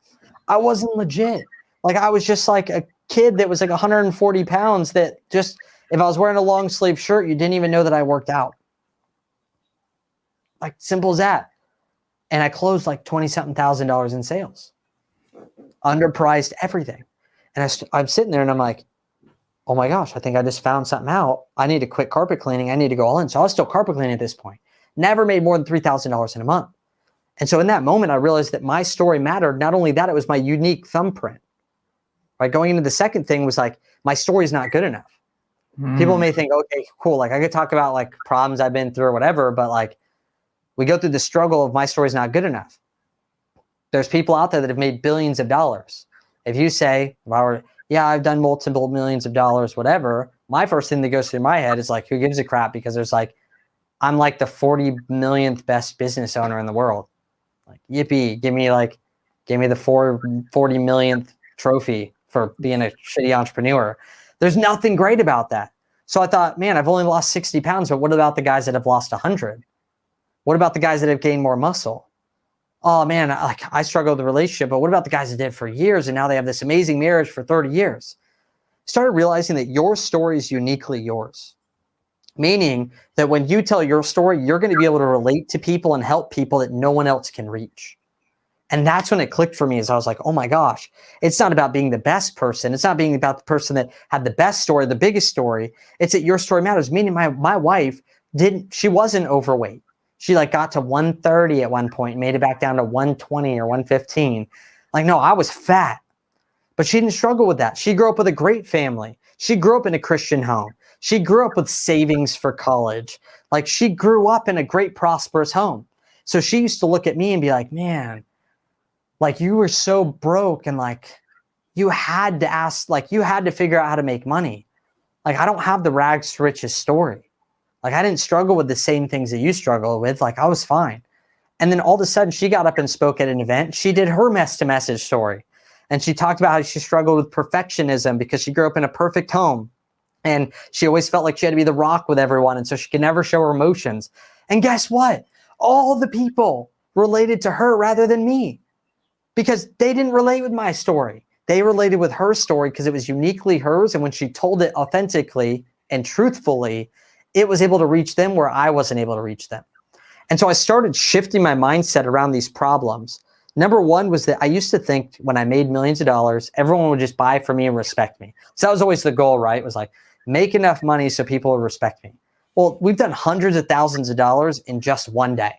I wasn't legit. Like I was just like a kid that was like 140 pounds that just, if I was wearing a long sleeve shirt, you didn't even know that I worked out. Like simple as that. And I closed like $20-something thousand in sales. Underpriced everything. And I'm sitting there and I'm like, oh my gosh, I think I just found something out. I need to quit carpet cleaning. I need to go all in. So I was still carpet cleaning at this point. Never made more than $3,000 in a month. And so in that moment, I realized that my story mattered. Not only that, it was my unique thumbprint. Right? Going into the second thing was like, my story's not good enough. People may think, okay, cool. Like I could talk about like problems I've been through or whatever, but like we go through the struggle of my story's not good enough. There's people out there that have made billions of dollars. If you say, yeah, I've done multiple millions of dollars, whatever, my first thing that goes through my head is like, who gives a crap? Because there's like, I'm like the 40 millionth best business owner in the world. Like, yippee, give me the 40 millionth trophy for being a shitty entrepreneur. There's nothing great about that. So I thought, man, I've only lost 60 pounds, but what about the guys that have lost 100? What about the guys that have gained more muscle? Oh man, I struggle with the relationship, but what about the guys that did it for years and now they have this amazing marriage for 30 years? Started realizing that your story is uniquely yours. Meaning that when you tell your story, you're going to be able to relate to people and help people that no one else can reach. And that's when it clicked for me, as I was like, oh my gosh, it's not about being the best person. It's not being about the person that had the best story, the biggest story. It's that your story matters. Meaning my wife she wasn't overweight. She like got to 130 at one point, made it back down to 120 or 115. Like, no, I was fat, but she didn't struggle with that. She grew up with a great family. She grew up in a Christian home. She grew up with savings for college. Like she grew up in a great, prosperous home. So she used to look at me and be like, man, like you were so broke and like you had to figure out how to make money. Like I don't have the rags to riches story. Like I didn't struggle with the same things that you struggle with. Like I was fine. And then all of a sudden she got up and spoke at an event. She did her mess to message story. And she talked about how she struggled with perfectionism because she grew up in a perfect home. And she always felt like she had to be the rock with everyone. And so she could never show her emotions. And guess what? All the people related to her rather than me, because they didn't relate with my story. They related with her story because it was uniquely hers. And when she told it authentically and truthfully, it was able to reach them where I wasn't able to reach them. And so I started shifting my mindset around these problems. Number one was that I used to think when I made millions of dollars, everyone would just buy from me and respect me. So that was always the goal, right? It was like, make enough money so people will respect me. Well, we've done hundreds of thousands of dollars in just one day.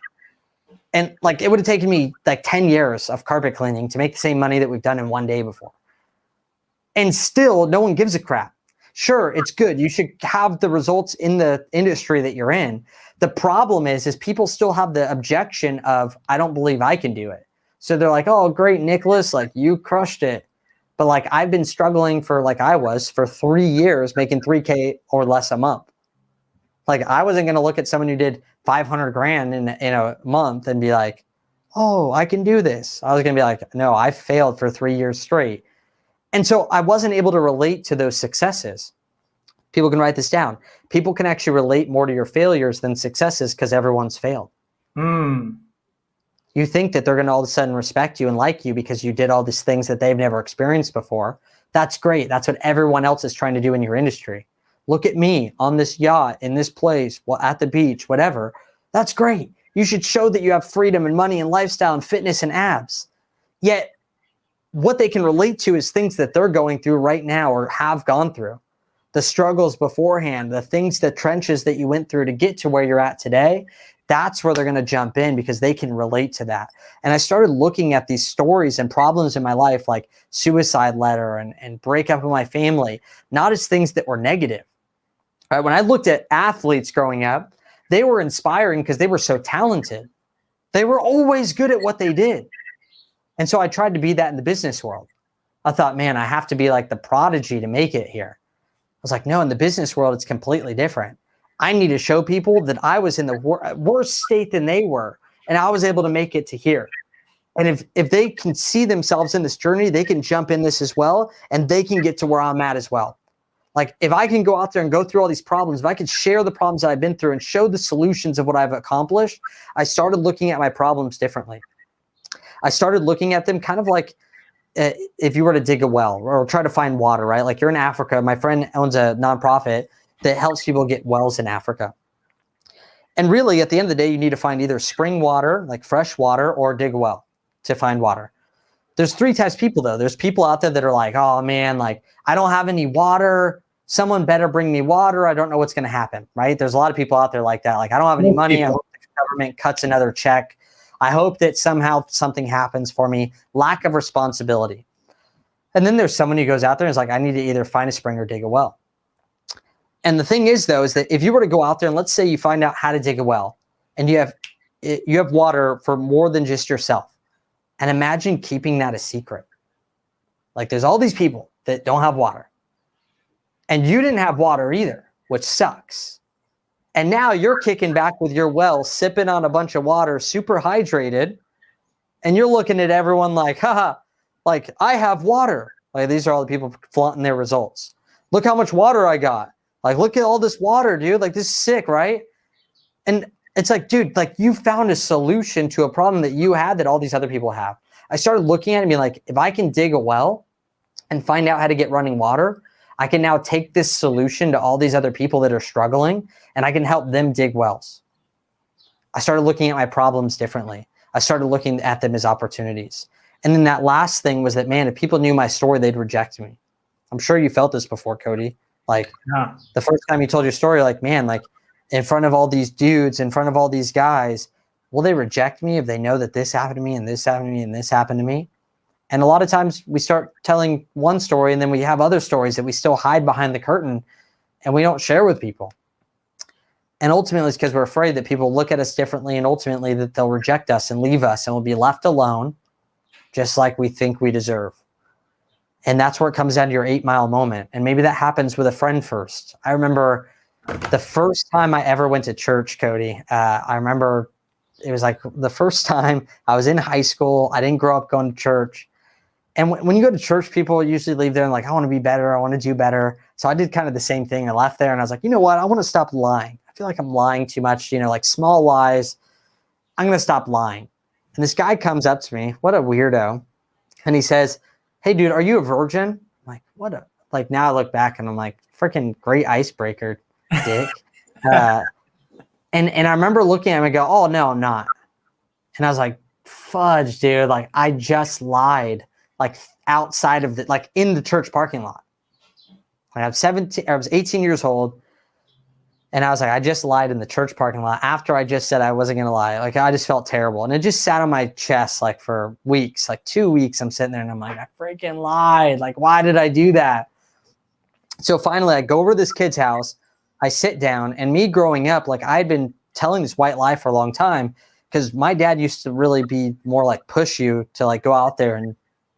And like, it would have taken me like 10 years of carpet cleaning to make the same money that we've done in one day before. And still, no one gives a crap. Sure, it's good. You should have the results in the industry that you're in. The problem is people still have the objection of, I don't believe I can do it. So they're like, oh, great, Nicholas, like you crushed it. But like, I've been struggling for 3 years, making $3K or less a month. Like, I wasn't going to look at someone who did 500 grand in a month and be like, oh, I can do this. I was going to be like, no, I failed for 3 years straight. And so I wasn't able to relate to those successes. People can write this down. People can actually relate more to your failures than successes because everyone's failed. You think that they're going to all of a sudden respect you and like you because you did all these things that they've never experienced before. That's great. That's what everyone else is trying to do in your industry. Look at me on this yacht, in this place, at the beach, whatever. That's great. You should show that you have freedom and money and lifestyle and fitness and abs. Yet what they can relate to is things that they're going through right now or have gone through. The struggles beforehand, the things, the trenches that you went through to get to where you're at today. That's where they're going to jump in because they can relate to that. And I started looking at these stories and problems in my life, like suicide letter and breakup of my family, not as things that were negative. Right? When I looked at athletes growing up, they were inspiring because they were so talented. They were always good at what they did. And so I tried to be that in the business world. I thought, man, I have to be like the prodigy to make it here. I was like, no, in the business world, it's completely different. I need to show people that I was in the worse state than they were, and I was able to make it to here. And if they can see themselves in this journey, they can jump in this as well, and they can get to where I'm at as well. Like, if I can go out there and go through all these problems, if I can share the problems that I've been through and show the solutions of what I've accomplished, I started looking at my problems differently. I started looking at them kind of like if you were to dig a well or try to find water, right? Like, you're in Africa. My friend owns a nonprofit that helps people get wells in Africa. And really, at the end of the day, you need to find either spring water, like fresh water, or dig a well to find water. There's 3 types of people, though. There's people out there that are like, oh, man, like, I don't have any water. Someone better bring me water. I don't know what's going to happen, right? There's a lot of people out there like that. Like, I don't have any money. I hope the government cuts another check. I hope that somehow something happens for me. Lack of responsibility. And then there's someone who goes out there and is like, I need to either find a spring or dig a well. And the thing is, though, is that if you were to go out there and let's say you find out how to dig a well and you have water for more than just yourself, and imagine keeping that a secret. Like, there's all these people that don't have water and you didn't have water either, which sucks. And now you're kicking back with your well, sipping on a bunch of water, super hydrated. And you're looking at everyone like, haha, like, I have water. Like, these are all the people flaunting their results. Look how much water I got. Like, look at all this water, dude. Like, this is sick, right? And it's like, dude, like, you found a solution to a problem that you had that all these other people have. I started looking at it and being like, if I can dig a well and find out how to get running water, I can now take this solution to all these other people that are struggling and I can help them dig wells. I started looking at my problems differently. I started looking at them as opportunities. And then that last thing was that, man, if people knew my story, they'd reject me. I'm sure you felt this before, Cody. Like, the first time you told your story, like, man, like, in front of all these dudes, in front of all these guys, will they reject me if they know that this happened to me and this happened to me and this happened to me? And a lot of times we start telling one story and then we have other stories that we still hide behind the curtain and we don't share with people. And ultimately it's because we're afraid that people look at us differently and ultimately that they'll reject us and leave us and we'll be left alone just like we think we deserve. And that's where it comes down to your 8 Mile moment. And maybe that happens with a friend first. I remember the first time I ever went to church, Cody, I remember it was like the first time I was in high school. I didn't grow up going to church. And when you go to church, people usually leave there and like, I want to be better. I want to do better. So I did kind of the same thing. I left there and I was like, you know what? I want to stop lying. I feel like I'm lying too much, like small lies. I'm going to stop lying. And this guy comes up to me, what a weirdo. And he says, hey dude, are you a virgin? I'm like, like now I look back and I'm like, freaking great icebreaker, dick. And I remember looking at him and go, oh no, I'm not. And I was like, fudge, dude. Like I just lied, like outside of like in the church parking lot. Like I was 18 years old. And I was like, I just lied in the church parking lot after I just said I wasn't going to lie. Like I just felt terrible. And it just sat on my chest like for weeks, like 2 weeks. I'm sitting there and I'm like, I freaking lied. Like, why did I do that? So finally I go over to this kid's house. I sit down, and me growing up, like I'd been telling this white lie for a long time because my dad used to really be more like push you to like go out there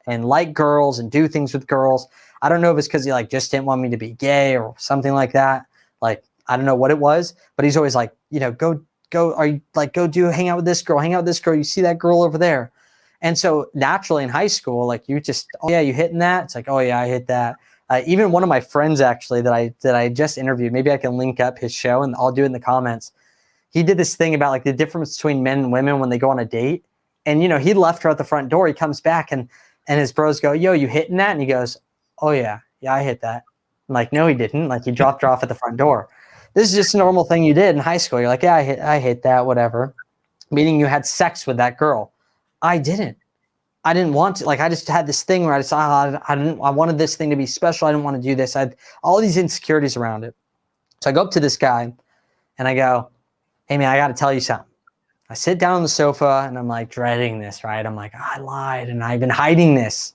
and like girls and do things with girls. I don't know if it's because he like just didn't want me to be gay or something like that. Like, I don't know what it was, but he's always like, go, are you like, hang out with this girl, you see that girl over there. And so naturally in high school, like you just, oh yeah, you hitting that? It's like, oh yeah, I hit that. Even one of my friends actually that I just interviewed, maybe I can link up his show and I'll do it in the comments. He did this thing about like the difference between men and women when they go on a date. And, he left her at the front door. He comes back and his bros go, yo, you hitting that? And he goes, oh yeah, I hit that. I'm like, no, he didn't. Like he dropped her off at the front door. This is just a normal thing you did in high school. You're like, yeah, I hit that, whatever. Meaning you had sex with that girl. I didn't want to. Like, I just had this thing where I decided I wanted this thing to be special. I didn't want to do this. I had all these insecurities around it. So I go up to this guy and I go, hey man, I got to tell you something. I sit down on the sofa and I'm like dreading this, right? I'm like, I lied and I've been hiding this.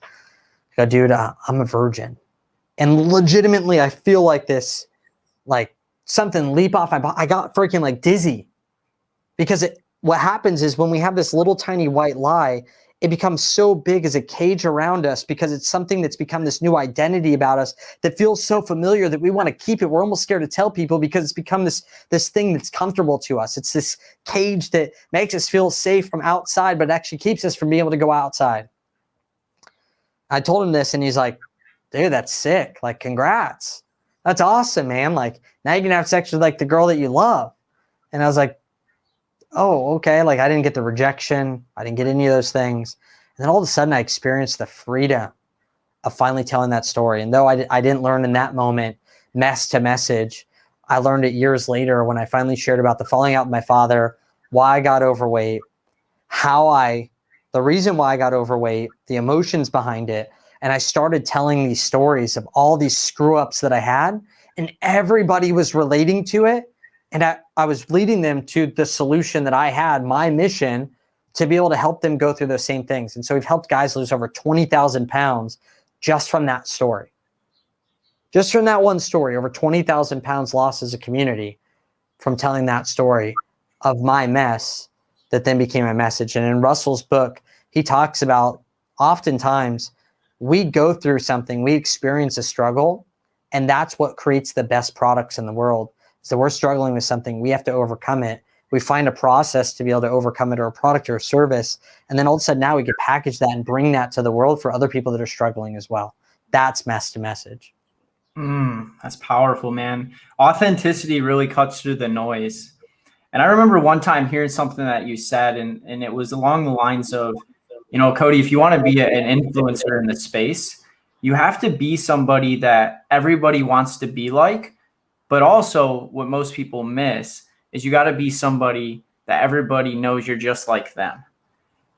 I go, dude, I'm a virgin. And legitimately, I feel like this, like something leap off my body. I got freaking like dizzy because what happens is when we have this little tiny white lie, it becomes so big as a cage around us because it's something that's become this new identity about us that feels so familiar that we want to keep it. We're almost scared to tell people because it's become this thing that's comfortable to us. It's this cage that makes us feel safe from outside, but actually keeps us from being able to go outside. I told him this and he's like, dude, that's sick. Like, congrats. That's awesome, man. Like, now you can have sex with like the girl that you love. And I was like, oh, okay. Like I didn't get the rejection. I didn't get any of those things. And then all of a sudden I experienced the freedom of finally telling that story. And though I didn't learn in that moment, mess to message, I learned it years later when I finally shared about the falling out with my father, why I got overweight, the reason why I got overweight, the emotions behind it. And I started telling these stories of all these screw ups that I had, and everybody was relating to it. And I was leading them to the solution that I had, my mission, to be able to help them go through those same things. And so we've helped guys lose over 20,000 pounds just from that story. Just from that one story, over 20,000 pounds lost as a community from telling that story of my mess that then became a message. And in Russell's book, he talks about oftentimes we go through something, we experience a struggle, and that's what creates the best products in the world. So we're struggling with something, we have to overcome it. We find a process to be able to overcome it, or a product or a service. And then all of a sudden now we can package that and bring that to the world for other people that are struggling as well. That's mess to message. That's powerful, man. Authenticity really cuts through the noise. And I remember one time hearing something that you said, and it was along the lines of, Cody, if you want to be an influencer in the space, you have to be somebody that everybody wants to be like. But also what most people miss is you got to be somebody that everybody knows you're just like them.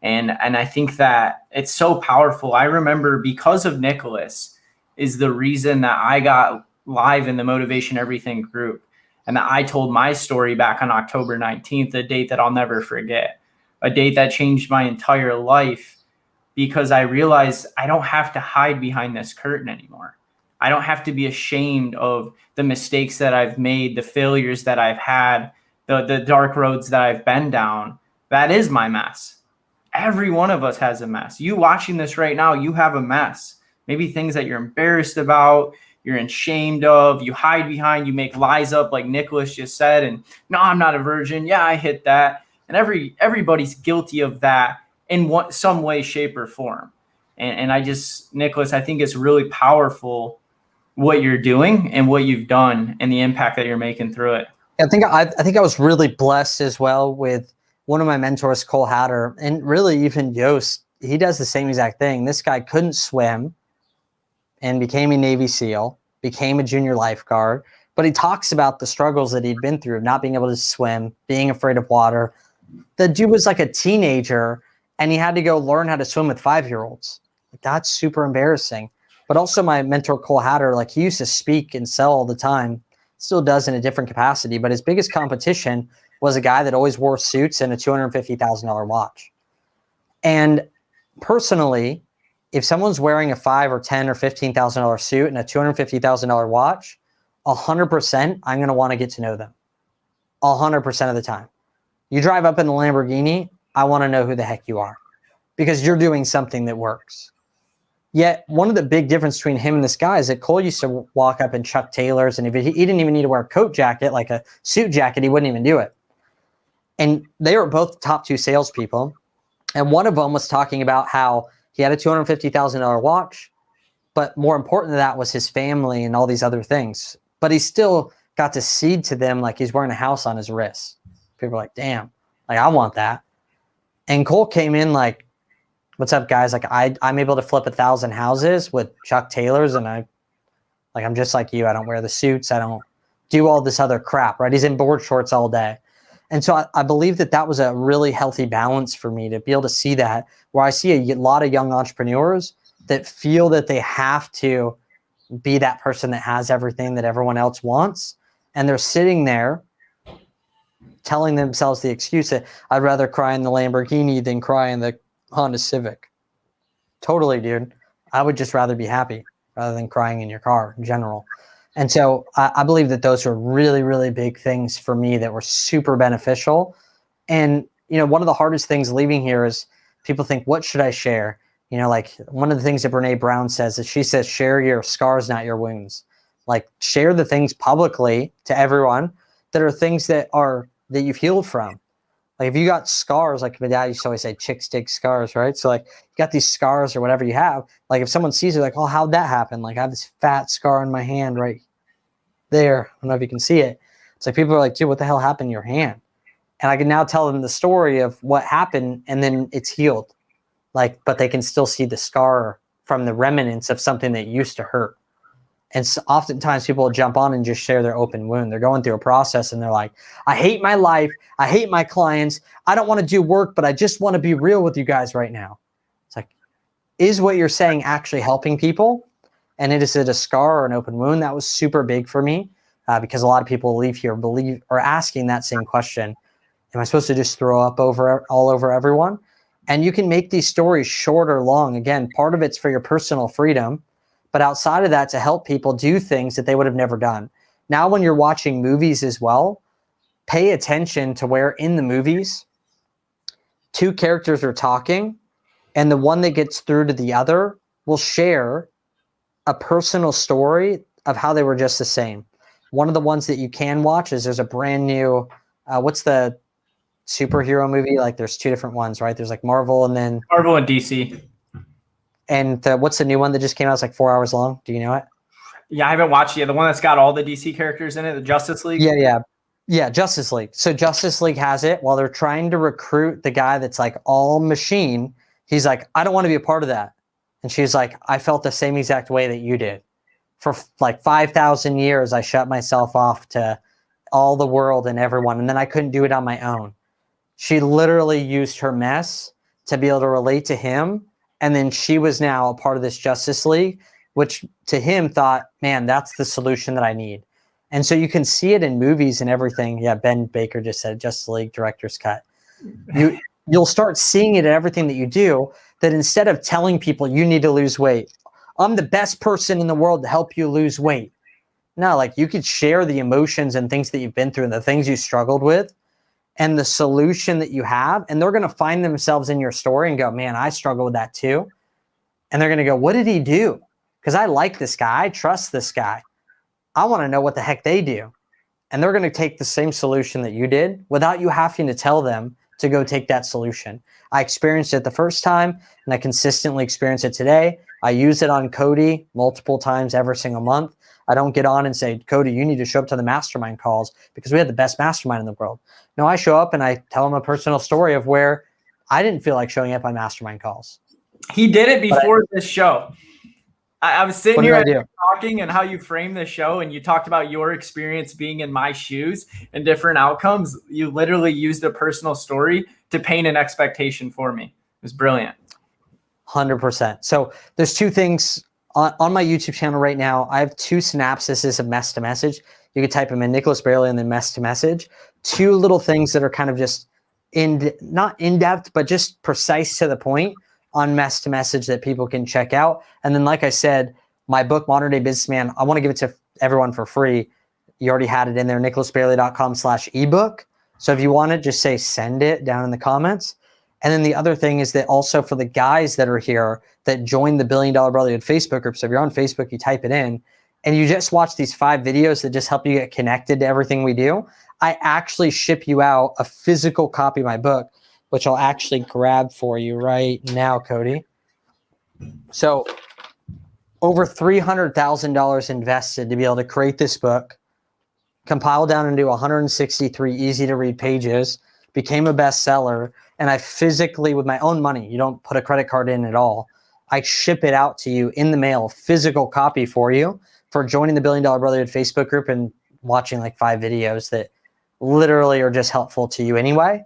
And I think that it's so powerful. I remember because of Nicholas is the reason that I got live in the Motivation Everything group, and that I told my story back on October 19th, a date that I'll never forget, a date that changed my entire life, because I realized I don't have to hide behind this curtain anymore. I don't have to be ashamed of the mistakes that I've made, the failures that I've had, the dark roads that I've been down. That is my mess. Every one of us has a mess. You watching this right now, you have a mess. Maybe things that you're embarrassed about, you're ashamed of, you hide behind, you make lies up like Nicholas just said, and no, I'm not a virgin. Yeah, I hit that. And everybody's guilty of that in some way, shape, or form. And Nicholas, I think it's really powerful what you're doing and what you've done and the impact that you're making through it. I think I was really blessed as well with one of my mentors, Cole Hatter, and really even Yost. He does the same exact thing. This guy couldn't swim and became a Navy SEAL, became a junior lifeguard, but he talks about the struggles that he'd been through, not being able to swim, being afraid of water. The dude was like a teenager and he had to go learn how to swim with 5-year-olds. Like, that's super embarrassing. But also my mentor, Cole Hatter, like he used to speak and sell all the time, still does in a different capacity, but his biggest competition was a guy that always wore suits and a $250,000 watch. And personally, if someone's wearing a $5 or $10 or $15,000 suit and a $250,000 watch, 100%, I'm going to want to get to know them 100% of the time. You drive up in the Lamborghini, I want to know who the heck you are because you're doing something that works. Yet one of the big difference between him and this guy is that Cole used to walk up in Chuck Taylors, and if he didn't even need to wear a coat jacket, like a suit jacket, he wouldn't even do it. And they were both top 2 salespeople. And one of them was talking about how he had a $250,000 watch, but more important than that was his family and all these other things. But he still got to seed to them like he's wearing a house on his wrist. People were like, damn, like I want that. And Cole came in like, what's up, guys? Like I'm able to flip 1,000 houses with Chuck Taylors, and I'm just like you. I don't wear the suits. I don't do all this other crap, right? He's in board shorts all day. And so I believe that was a really healthy balance for me to be able to see that, where I see a lot of young entrepreneurs that feel that they have to be that person that has everything that everyone else wants. And they're sitting there telling themselves the excuse that I'd rather cry in the Lamborghini than cry in the Honda Civic. Totally, dude. I would just rather be happy rather than crying in your car in general. And so I believe that those are really, really big things for me that were super beneficial. And, one of the hardest things leaving here is people think, what should I share? Like one of the things that Brene Brown says is she says, share your scars, not your wounds. Like share the things publicly to everyone that are things that you've healed from. Like if you got scars, like my dad used to always say, chicks dig scars, right? So like you got these scars or whatever you have, like if someone sees it, like, oh, how'd that happen? Like I have this fat scar on my hand right there. I don't know if you can see it. It's like people are like, dude, what the hell happened to your hand? And I can now tell them the story of what happened and then it's healed. Like, but they can still see the scar from the remnants of something that used to hurt. And so oftentimes people will jump on and just share their open wound. They're going through a process and they're like, I hate my life. I hate my clients. I don't want to do work, but I just want to be real with you guys right now. It's like, is what you're saying actually helping people? And is it a scar or an open wound? That was super big for me because a lot of people leave here or asking that same question. Am I supposed to just throw up all over everyone? And you can make these stories short or long. Again, part of it's for your personal freedom, but outside of that, to help people do things that they would have never done. Now, when you're watching movies as well, pay attention to where in the movies, 2 characters are talking and the one that gets through to the other will share a personal story of how they were just the same. One of the ones that you can watch is there's a brand new, what's the superhero movie? Like there's 2 different ones, right? There's like Marvel and then Marvel and DC. And what's the new one that just came out? It's like 4 hours long. Do you know it? Yeah, I haven't watched it yet. The one that's got all the DC characters in it, the Justice League. Yeah, Justice League. So Justice League has it while they're trying to recruit the guy that's like all machine. He's like, I don't want to be a part of that. And she's like, I felt the same exact way that you did. For like 5,000 years, I shut myself off to all the world and everyone, and then I couldn't do it on my own. She literally used her mess to be able to relate to him, and then she was now a part of this Justice League, which to him thought, man, that's the solution that I need. And so you can see it in movies and everything. Yeah, Ben Baker just said Justice League director's cut. You'll start seeing it in everything that you do, that instead of telling people you need to lose weight, I'm the best person in the world to help you lose weight. No, like you could share the emotions and things that you've been through and the things you struggled with and the solution that you have. And they're going to find themselves in your story and go, man, I struggle with that too. And they're going to go, what did he do? Because I like this guy. I trust this guy. I want to know what the heck they do. And they're going to take the same solution that you did without you having to tell them to go take that solution. I experienced it the first time and I consistently experience it today. I use it on Cody multiple times every single month. I don't get on and say, Cody, you need to show up to the mastermind calls because we had the best mastermind in the world. No, I show up and I tell them a personal story of where I didn't feel like showing up on mastermind calls. He did it before this show. I was sitting here talking and how you framed the show, and you talked about your experience being in my shoes and different outcomes. You literally used a personal story to paint an expectation for me. It was brilliant. 100%. So there's two things on my YouTube channel right now. I have 2 synopsises of mess to message. You could type them in, Nicholas Bayerle and then mess to message. 2 little things that are kind of just not in depth, but just precise to the point on mess to message that people can check out. And then, like I said, my book, Modern Day Businessman, I want to give it to everyone for free. You already had it in there, nicholasbayerle.com/ebook. So if you want it, just say send it down in the comments. And then the other thing is that also for the guys that are here that join the Billion Dollar Brotherhood Facebook group. So if you're on Facebook, you type it in and you just watch these 5 videos that just help you get connected to everything we do. I actually ship you out a physical copy of my book, which I'll actually grab for you right now, Cody. So over $300,000 invested to be able to create this book, compiled down into 163 easy to read pages, became a bestseller. And I physically, with my own money, you don't put a credit card in at all, I ship it out to you in the mail, physical copy for you for joining the Billion Dollar Brotherhood Facebook group and watching like 5 videos that literally are just helpful to you anyway,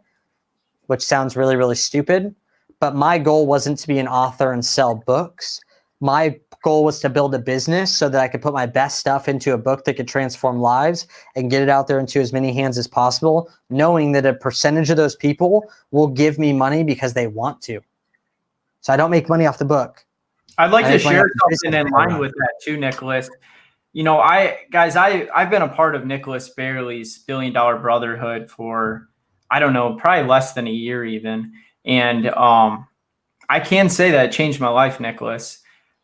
which sounds really, really stupid. But my goal wasn't to be an author and sell books. My goal was to build a business so that I could put my best stuff into a book that could transform lives and get it out there into as many hands as possible, knowing that a percentage of those people will give me money because they want to. So I don't make money off the book. I'd like to share something in line with that too, Nicholas. You know, I've been a part of Nicholas Bayerle's Billion Dollar Brotherhood for, I don't know, probably less than a year even. And I can say that it changed my life, Nicholas.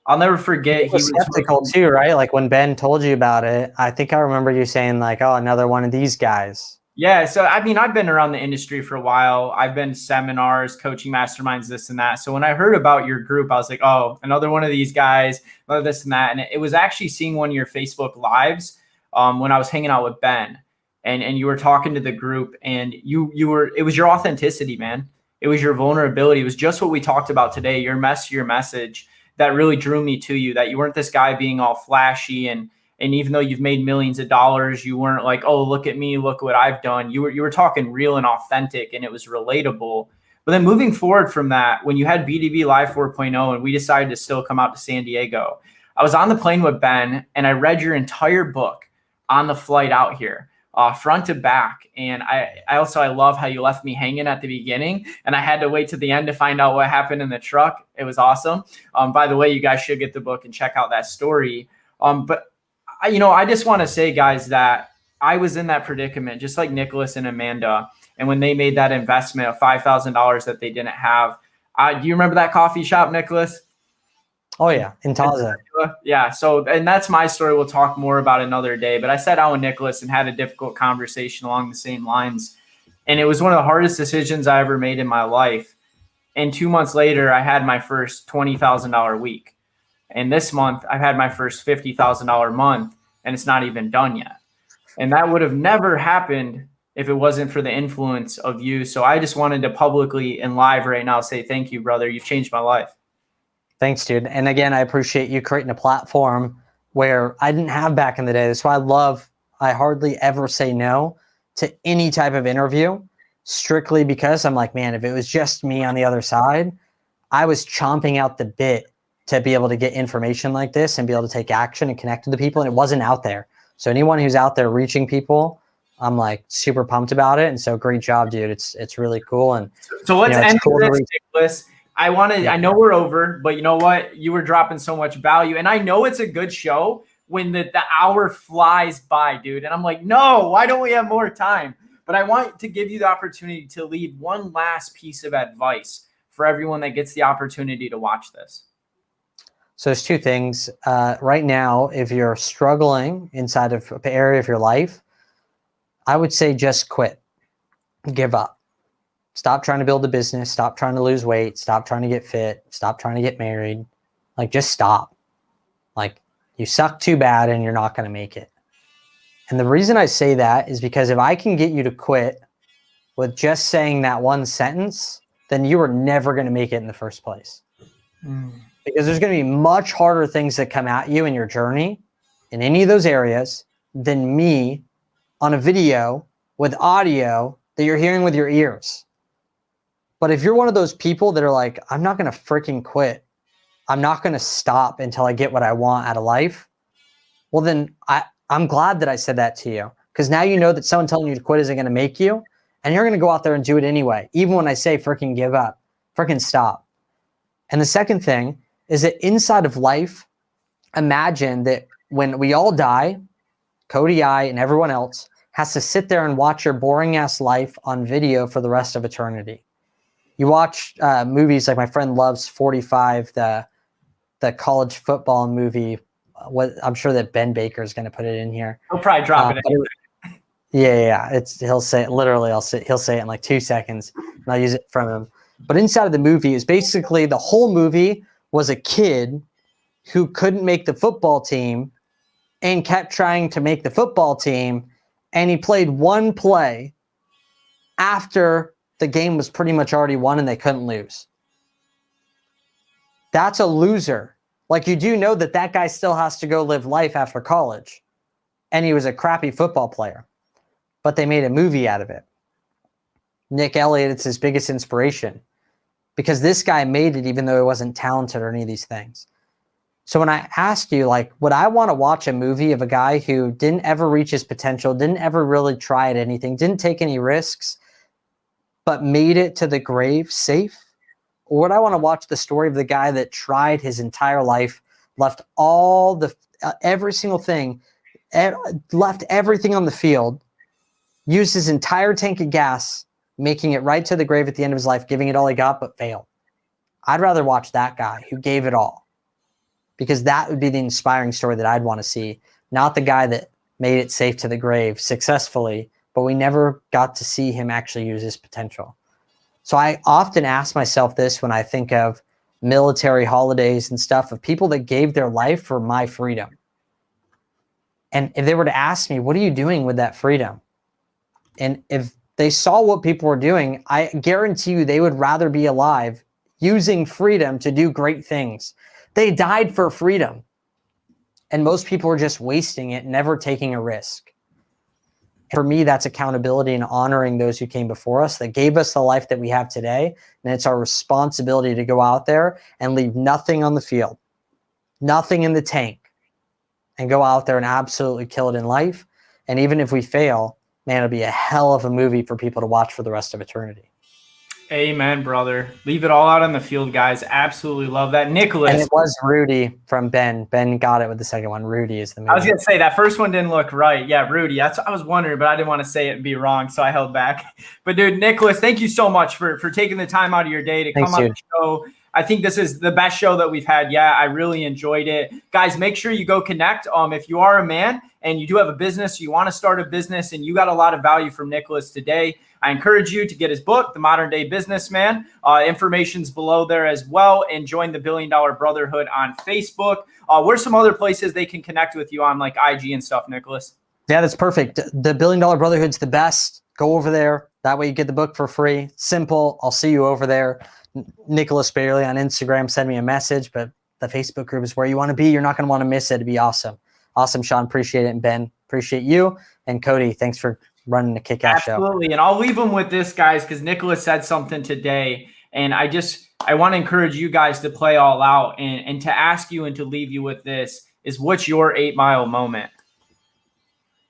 I'll never forget. He was skeptical too, right? Like when Ben told you about it, I think I remember you saying like, oh, another one of these guys. Yeah. So, I mean, I've been around the industry for a while. I've been to seminars, coaching masterminds, this and that. So when I heard about your group, I was like, oh, another one of these guys, another this and that. And it was actually seeing one of your Facebook lives when I was hanging out with Ben and you were talking to the group and it was your authenticity, man. It was your vulnerability. It was just what we talked about today, your message that really drew me to you, that you weren't this guy being all flashy and even though you've made millions of dollars, you weren't like, oh, look at me, look what I've done. You were talking real and authentic and it was relatable. But then moving forward from that, when you had BDB Live 4.0 and we decided to still come out to San Diego, I was on the plane with Ben and I read your entire book on the flight out here, front to back. And I love how you left me hanging at the beginning and I had to wait to the end to find out what happened in the truck. It was awesome. By the way, you guys should get the book and check out that story. But I just want to say, guys, that I was in that predicament, just like Nicholas and Amanda. And when they made that investment of $5,000 that they didn't have, do you remember that coffee shop, Nicholas? Oh yeah, in Taza. Yeah. So, and that's my story. We'll talk more about another day. But I sat down with Nicholas and had a difficult conversation along the same lines, and it was one of the hardest decisions I ever made in my life. And 2 months later, I had my first $20,000 week. And this month, I've had my first $50,000 month, and it's not even done yet. And that would have never happened if it wasn't for the influence of you. So I just wanted to publicly and live right now say thank you, brother. You've changed my life. Thanks, dude. And again, I appreciate you creating a platform where I didn't have back in the day. That's why I hardly ever say no to any type of interview, strictly because I'm like, man, if it was just me on the other side, I was chomping out the bit to be able to get information like this and be able to take action and connect with the people. And it wasn't out there. So anyone who's out there reaching people, I'm like super pumped about it. And so great job, dude. It's really cool. And so let's end this, Nicholas. I know we're over, but you know what? You were dropping so much value. And I know it's a good show when the hour flies by, dude. And I'm like, no, why don't we have more time? But I want to give you the opportunity to leave one last piece of advice for everyone that gets the opportunity to watch this. So there's 2 things. Right now, if you're struggling inside of an area of your life, I would say just quit. Give up. Stop trying to build a business. Stop trying to lose weight. Stop trying to get fit. Stop trying to get married. Like, just stop. Like, You suck too bad and you're not going to make it. And the reason I say that is because if I can get you to quit with just saying that one sentence, then you were never going to make it in the first place. Because there's going to be much harder things that come at you in your journey in any of those areas than me on a video with audio that you're hearing with your ears. But if you're one of those people that are like, I'm not going to freaking quit, I'm not going to stop until I get what I want out of life, well, then I'm glad that I said that to you, because now you know that someone telling you to quit isn't going to make you, and you're going to go out there and do it anyway. Even when I say freaking give up, freaking stop. And the second thing is that inside of life, imagine that when we all die, Cody, I, and everyone else has to sit there and watch your boring ass life on video for the rest of eternity. You watch movies like my friend loves 45, the college football movie. I'm sure that Ben Baker is going to put it in here. He'll probably drop it. Yeah. He'll say it literally. He'll say it in like 2 seconds, and I'll use it from him. But inside of the movie is basically the whole movie was a kid who couldn't make the football team and kept trying to make the football team, and he played one play after the game was pretty much already won and they couldn't lose. That's a loser. Like, you do know that that guy still has to go live life after college, and he was a crappy football player, but they made a movie out of it. Nick Elliott, it's his biggest inspiration, because this guy made it even though he wasn't talented or any of these things. So when I ask you, like, would I want to watch a movie of a guy who didn't ever reach his potential, didn't ever really try at anything, didn't take any risks, but made it to the grave safe? Or would I want to watch the story of the guy that tried his entire life, left all the every single thing, left everything on the field, used his entire tank of gas, making it right to the grave at the end of his life, giving it all he got, but failed? I'd rather watch that guy who gave it all, because that would be the inspiring story that I'd want to see, not the guy that made it safe to the grave successfully, but we never got to see him actually use his potential. So I often ask myself this when I think of military holidays and stuff, of people that gave their life for my freedom. And if they were to ask me, what are you doing with that freedom? And if they saw what people were doing, I guarantee you they would rather be alive using freedom to do great things. They died for freedom. And most people are just wasting it, never taking a risk. For me, that's accountability and honoring those who came before us that gave us the life that we have today. And it's our responsibility to go out there and leave nothing on the field, nothing in the tank, and go out there and absolutely kill it in life. And even if we fail, man, it'll be a hell of a movie for people to watch for the rest of eternity. Amen, brother. Leave it all out on the field, guys. Absolutely love that. Nicholas. And it was Rudy from Ben. Ben got it with the second one. Rudy is the movie. I was going to say that first one didn't look right. Yeah, Rudy. That's what I was wondering, but I didn't want to say it and be wrong, so I held back. But, dude, Nicholas, thank you so much for taking the time out of your day to come on the show. I think this is the best show that we've had. Yeah, I really enjoyed it. Guys, make sure you go connect. If you are a man and you do have a business, you want to start a business, and you got a lot of value from Nicholas today, I encourage you to get his book, The Modern Day Businessman. Information's below there as well. And join the Billion Dollar Brotherhood on Facebook. Where's some other places they can connect with you on, like IG and stuff, Nicholas? Yeah, that's perfect. The Billion Dollar Brotherhood's the best. Go over there. That way you get the book for free. Simple. I'll see you over there. Nicholas Bayerle on Instagram. Send me a message. But the Facebook group is where you want to be. You're not going to want to miss it. It'd be awesome. Awesome, Sean. Appreciate it. And Ben, appreciate you. And Cody, thanks for running a kick-ass show. Absolutely. And I'll leave them with this, guys, because Nicholas said something today. And I want to encourage you guys to play all out, and to ask you and to leave you with this is, what's your 8 Mile moment?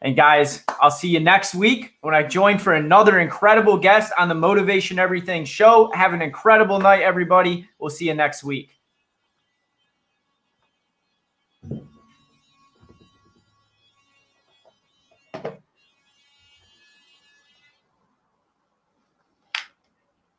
And guys, I'll see you next week when I join for another incredible guest on the Motivation Everything show. Have an incredible night, everybody. We'll see you next week.